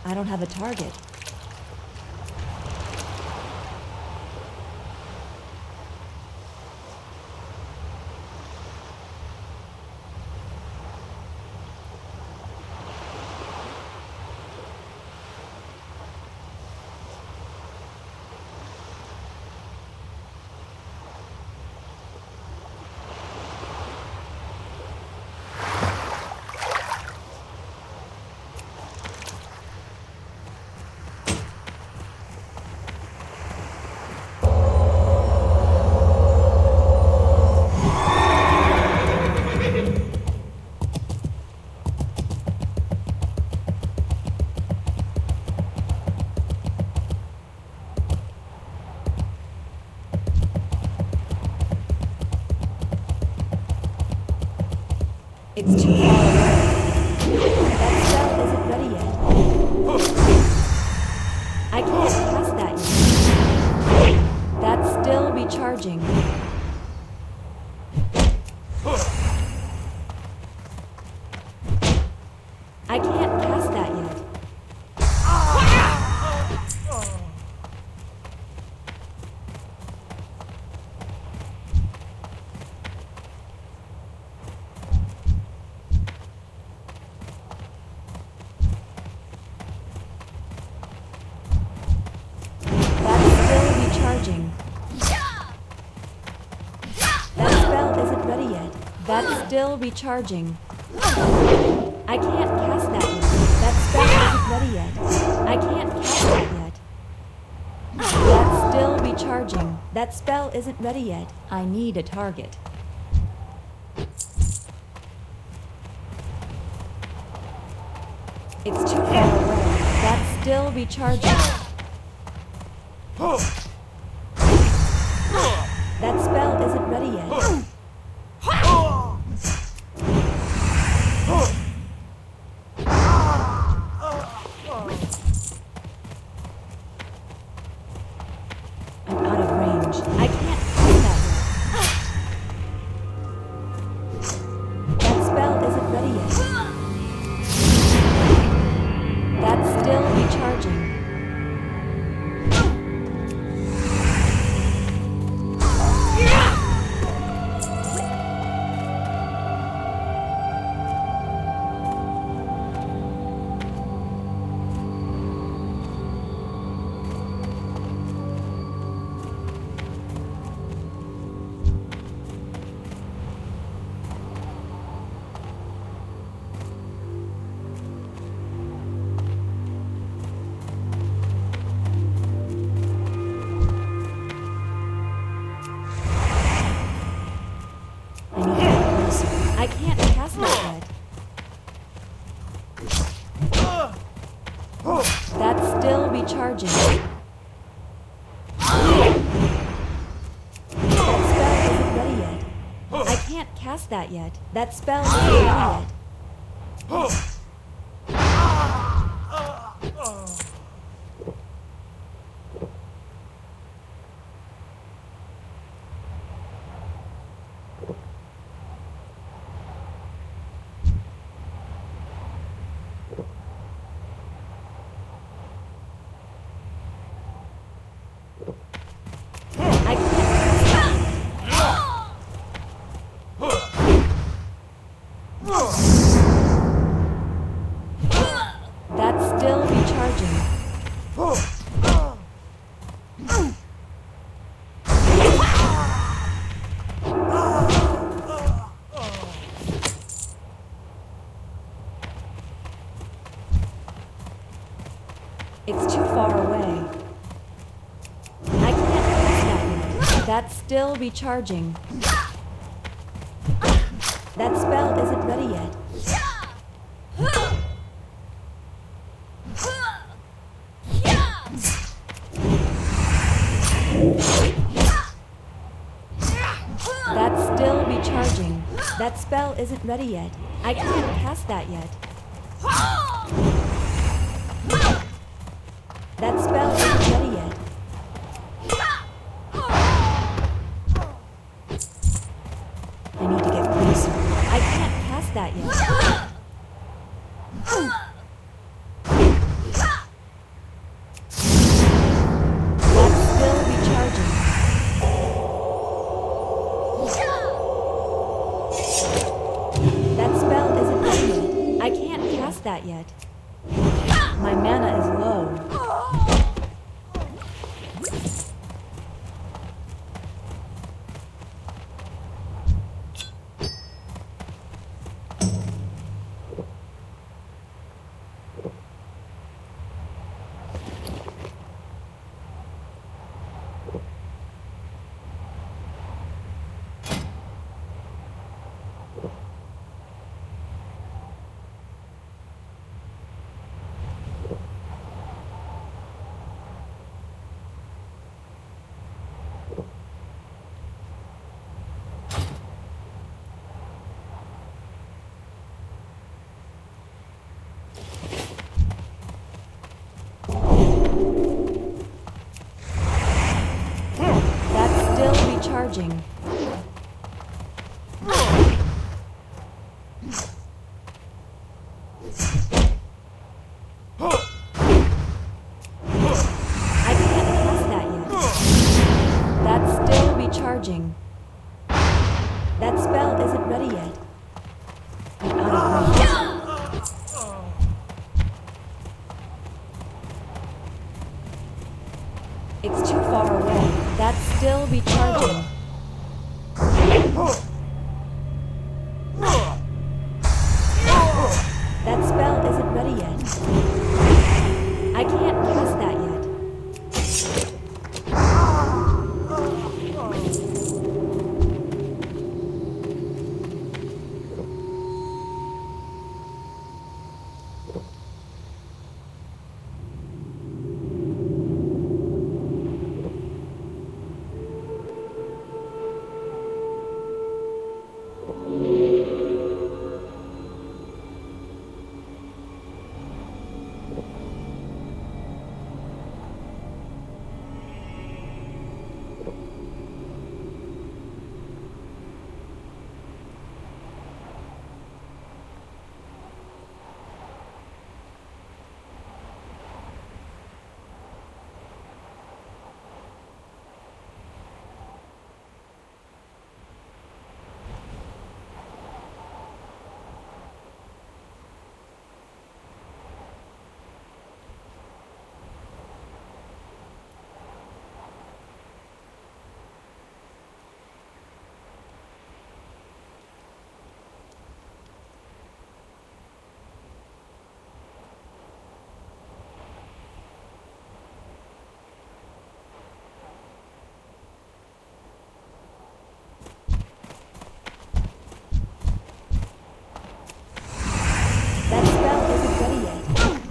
I don't have a target. It's too far away. I can't cast that yet. That's still recharging. That spell isn't ready yet. That's still recharging. I can't cast that yet. That spell isn't ready yet. I can't cast that yet. That's still recharging. That spell isn't ready yet. I need a target. It's too far away. That's still recharging. That spell isn't ready yet. I'm out of range. I can't do that yet. That spell isn't ready yet. That's still recharging. I can't cast that yet. That's still recharging. That spell isn't ready yet. I can't cast that yet. That spell isn't ready yet. That's still recharging. It's too far away. I can't cast that yet. That's still recharging. That spell isn't ready yet. That's still recharging. That spell isn't ready yet. I can't cast that yet. That spell isn't ready yet. I need to get closer. I can't cast that yet. That's still recharging. That spell isn't ready yet. I can't cast that yet. My mana is low. yet. I'm out of range. It's too far away. That's still recharging. That spell isn't ready yet. I can't cast that yet.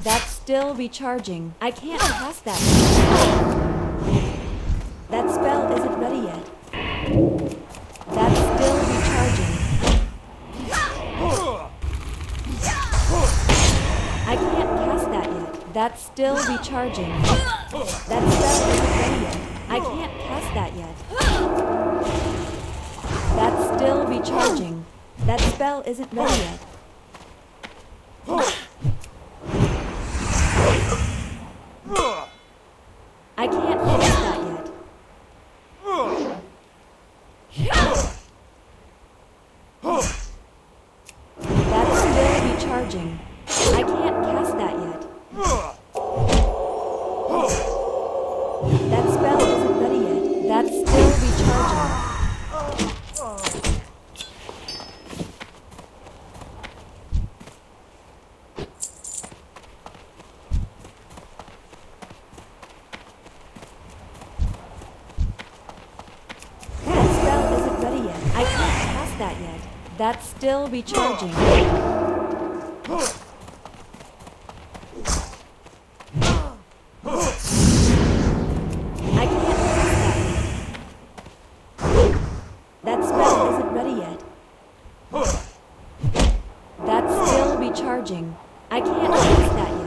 That's still recharging. I can't cast that. That spell isn't ready yet. That's still recharging. I can't cast that yet. That's still recharging. That spell isn't ready yet. I can't cast that yet. That's still recharging. That spell isn't ready yet. I can't cast that yet. That's still recharging. I can't cast that yet. That spell isn't ready yet. That's still recharging. That's still recharging. I can't cast that yet. That spell isn't ready yet. That's still recharging. I can't cast that yet.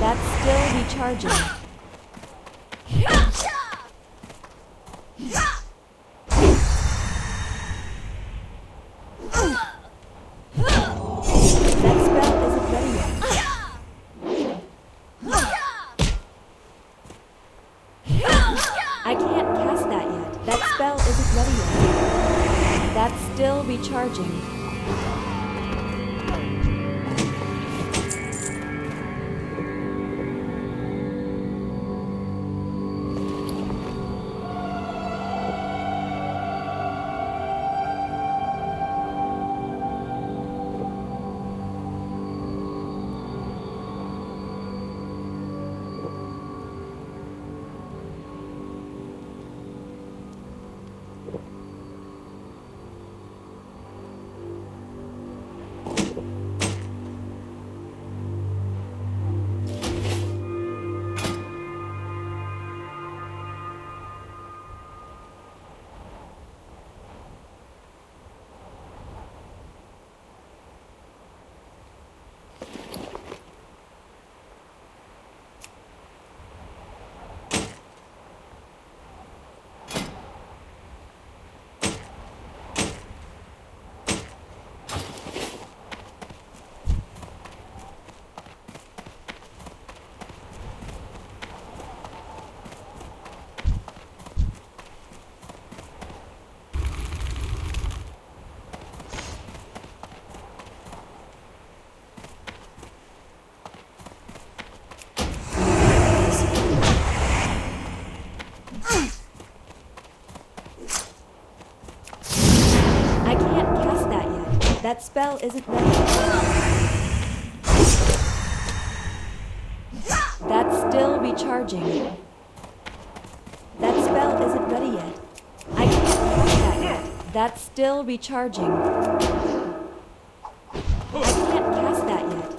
That's still recharging. That spell isn't ready yet. I can't cast that yet. That spell isn't ready yet. That's still recharging. spell isn't ready yet. That's still recharging. That spell isn't ready yet. I can't cast that yet. That's still recharging. I can't cast that yet.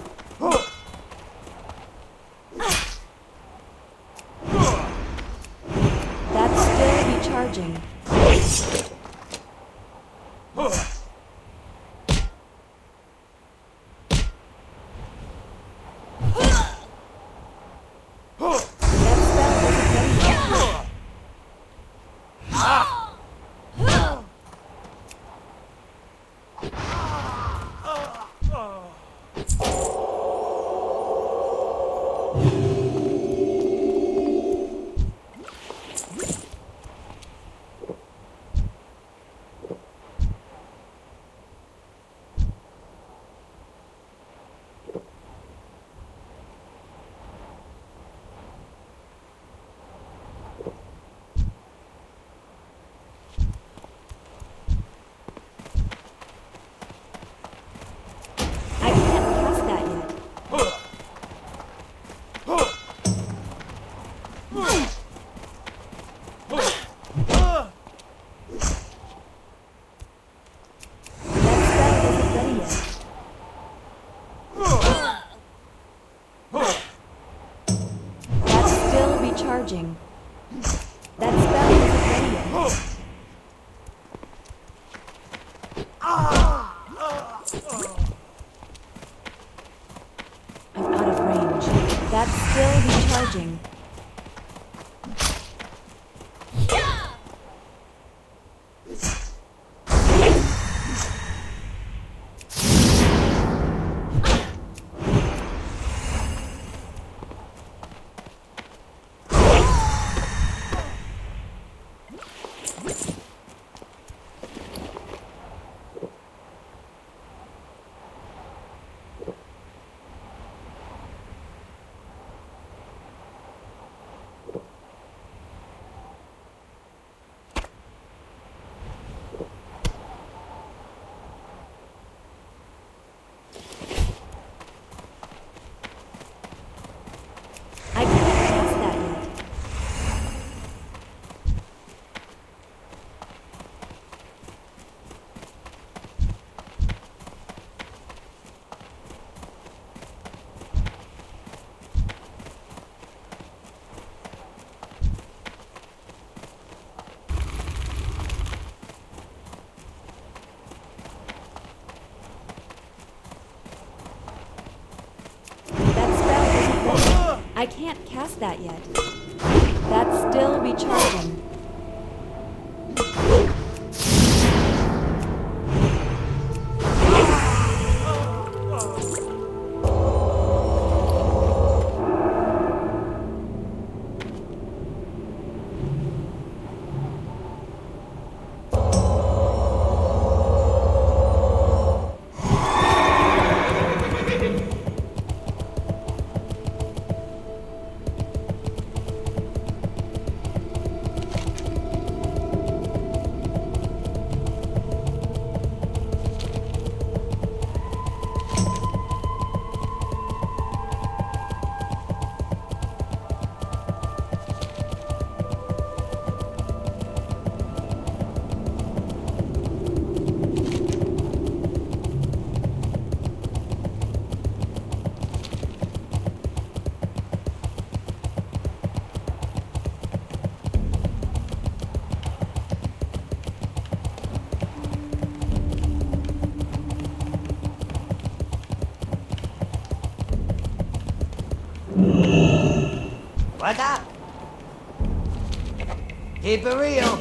That's still recharging. Charging. That spell isn't ready yet. I'm out of range. That's still recharging. I can't cast that yet. That's still recharging. What's up? Keep it real.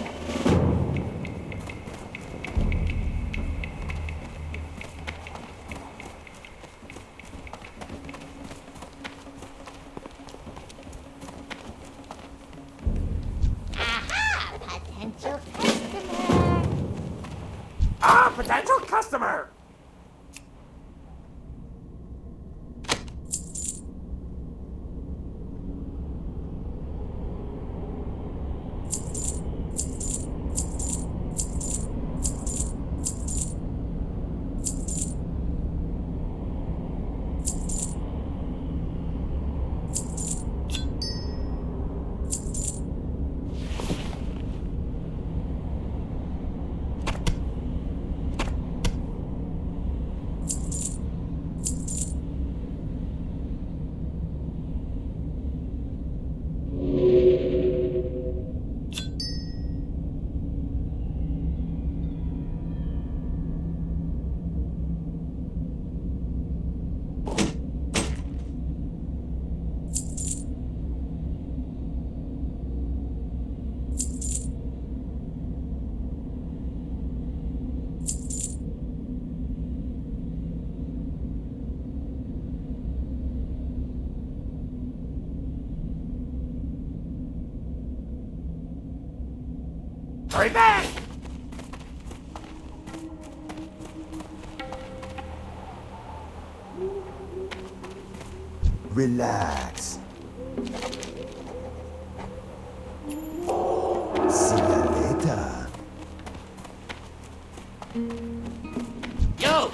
Aha! Potential customer! Ah, potential customer! Hurry back! Relax. See ya later. Yo!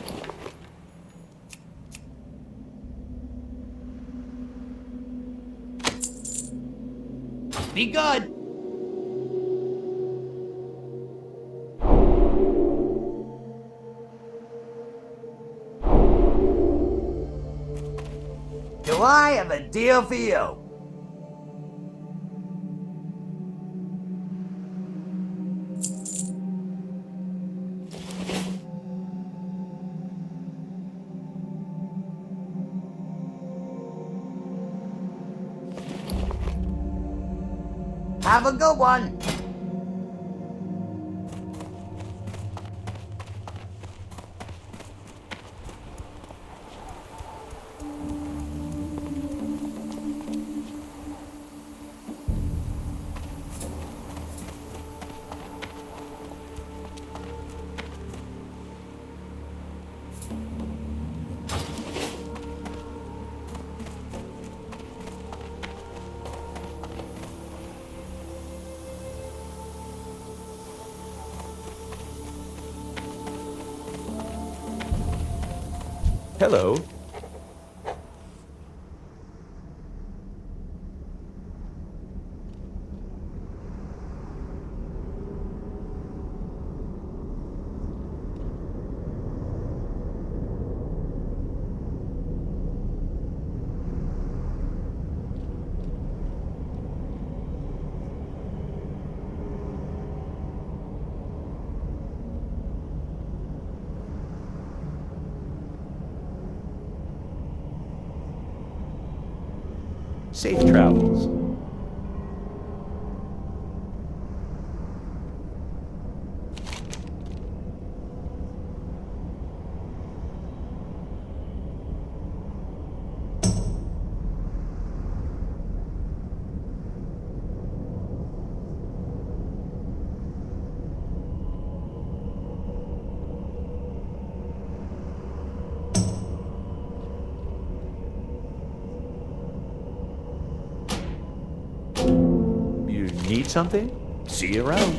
Be good! Do I have a deal for you? Have a good one. Hello. Safe travels. Need something? See you around.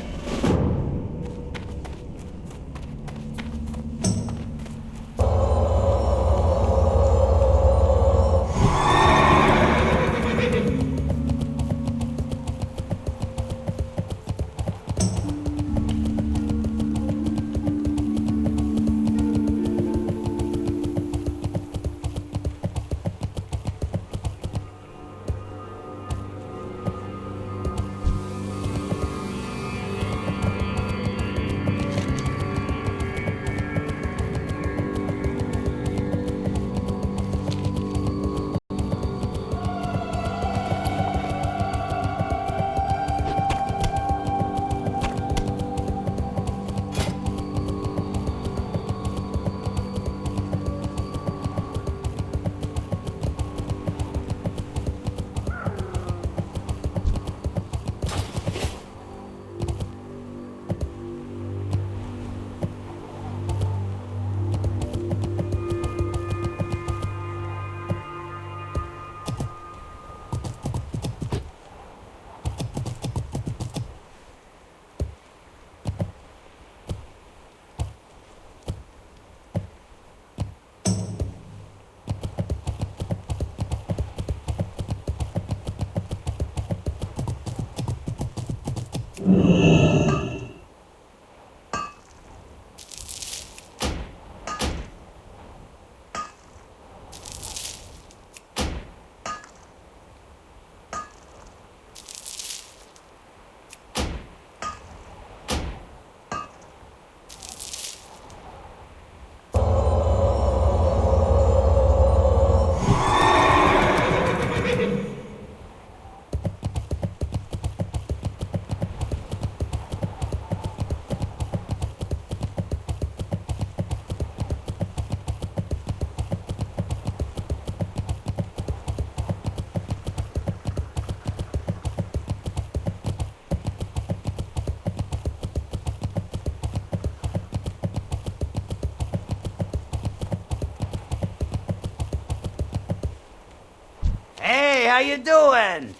you doing?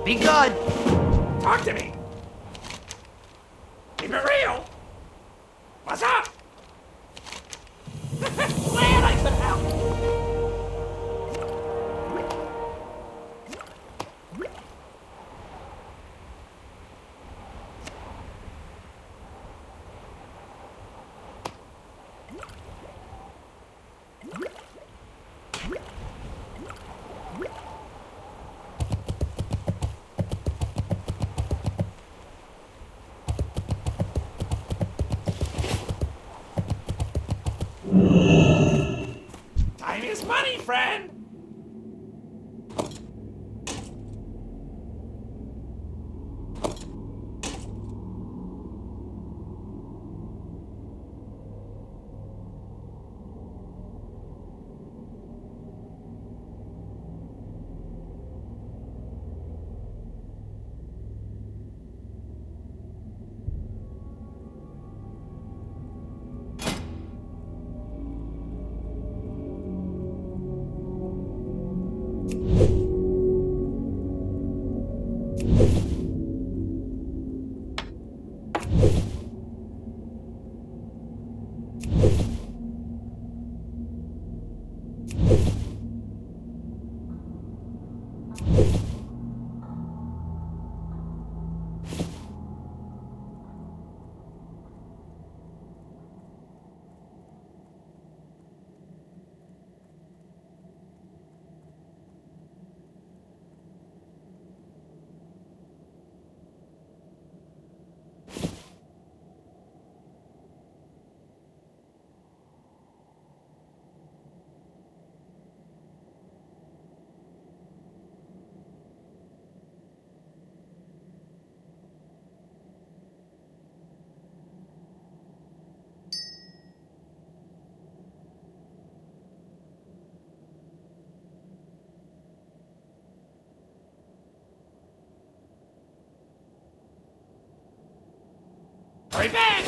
Be good. Talk to me. Keep it real. What's up? Glad I could help. Time is money, friend. Hurry back!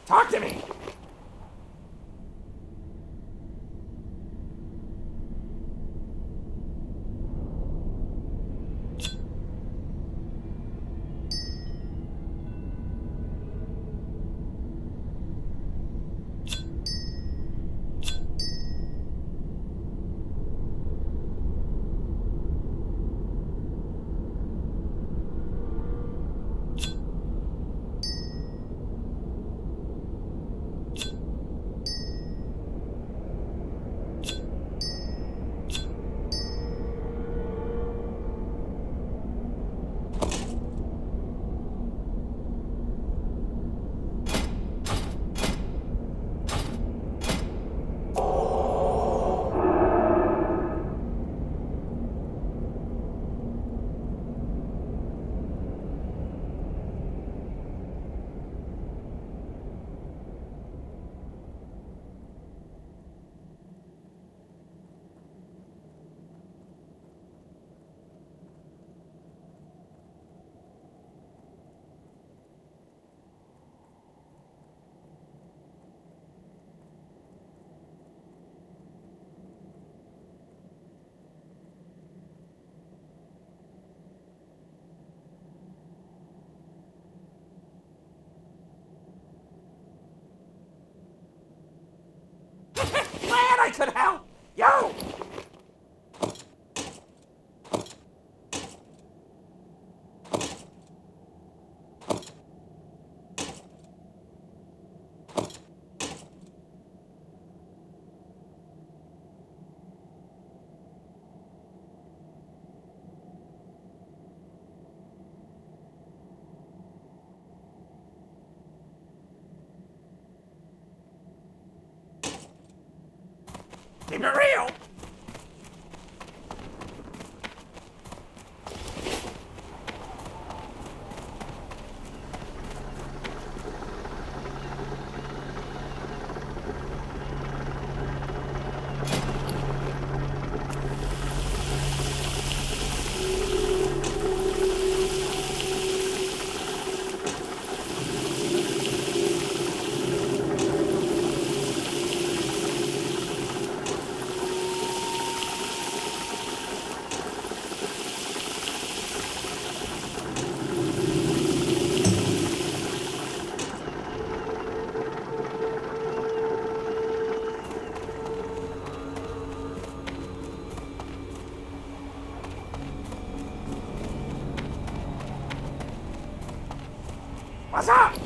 Talk to me! Glad I could help! Yo! Keep it real! What's up?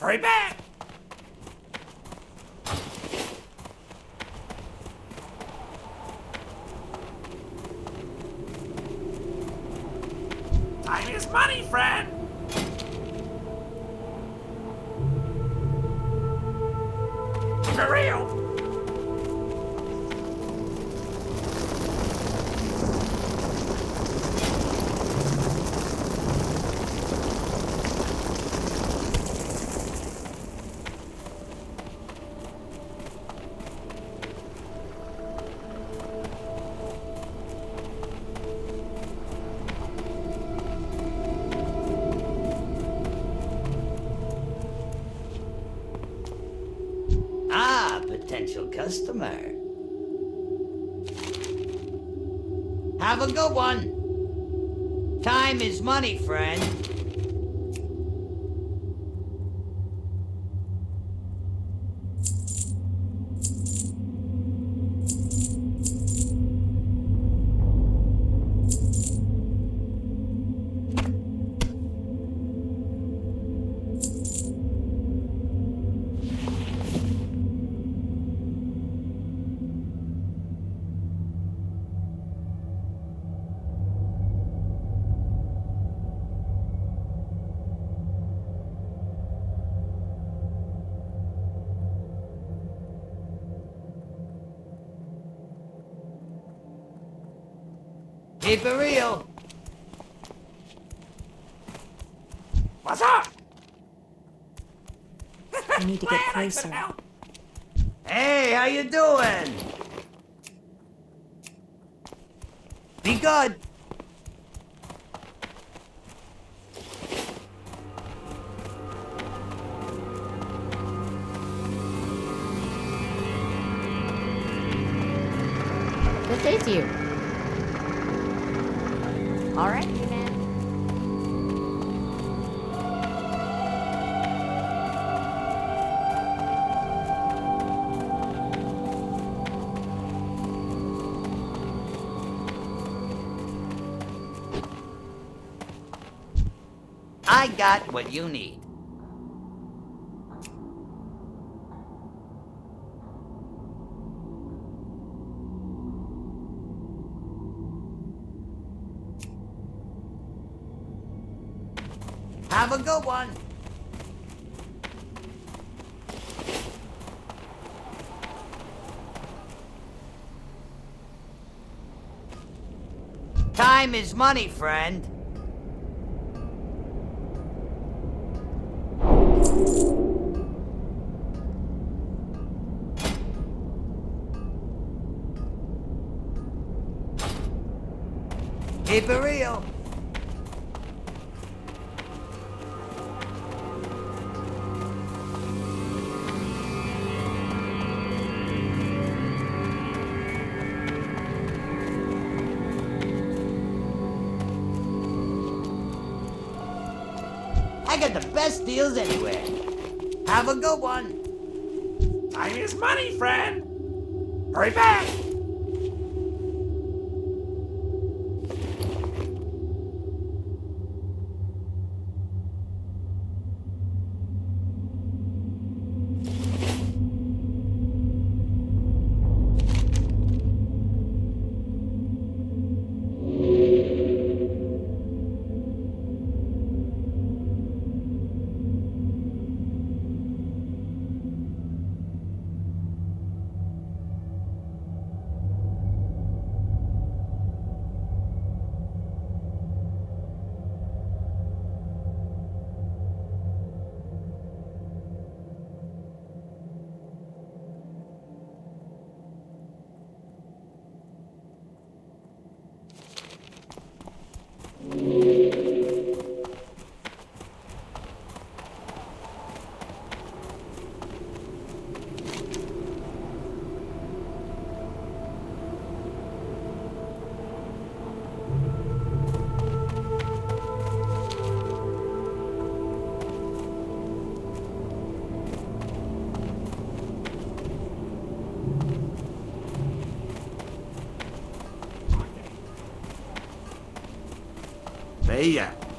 Hurry back! Time is money, friend. Keep it real. Potential customer. Have a good one. Time is money, friend. Keep it real. What's up? I need to get closer. Hey, how you doing? Be good. Good day to you. All right, man. I got what you need. Have a good one. Time is money, friend. Keep it real. I got the best deals anywhere. Have a good one. Time is money, friend. Hurry back. There you go.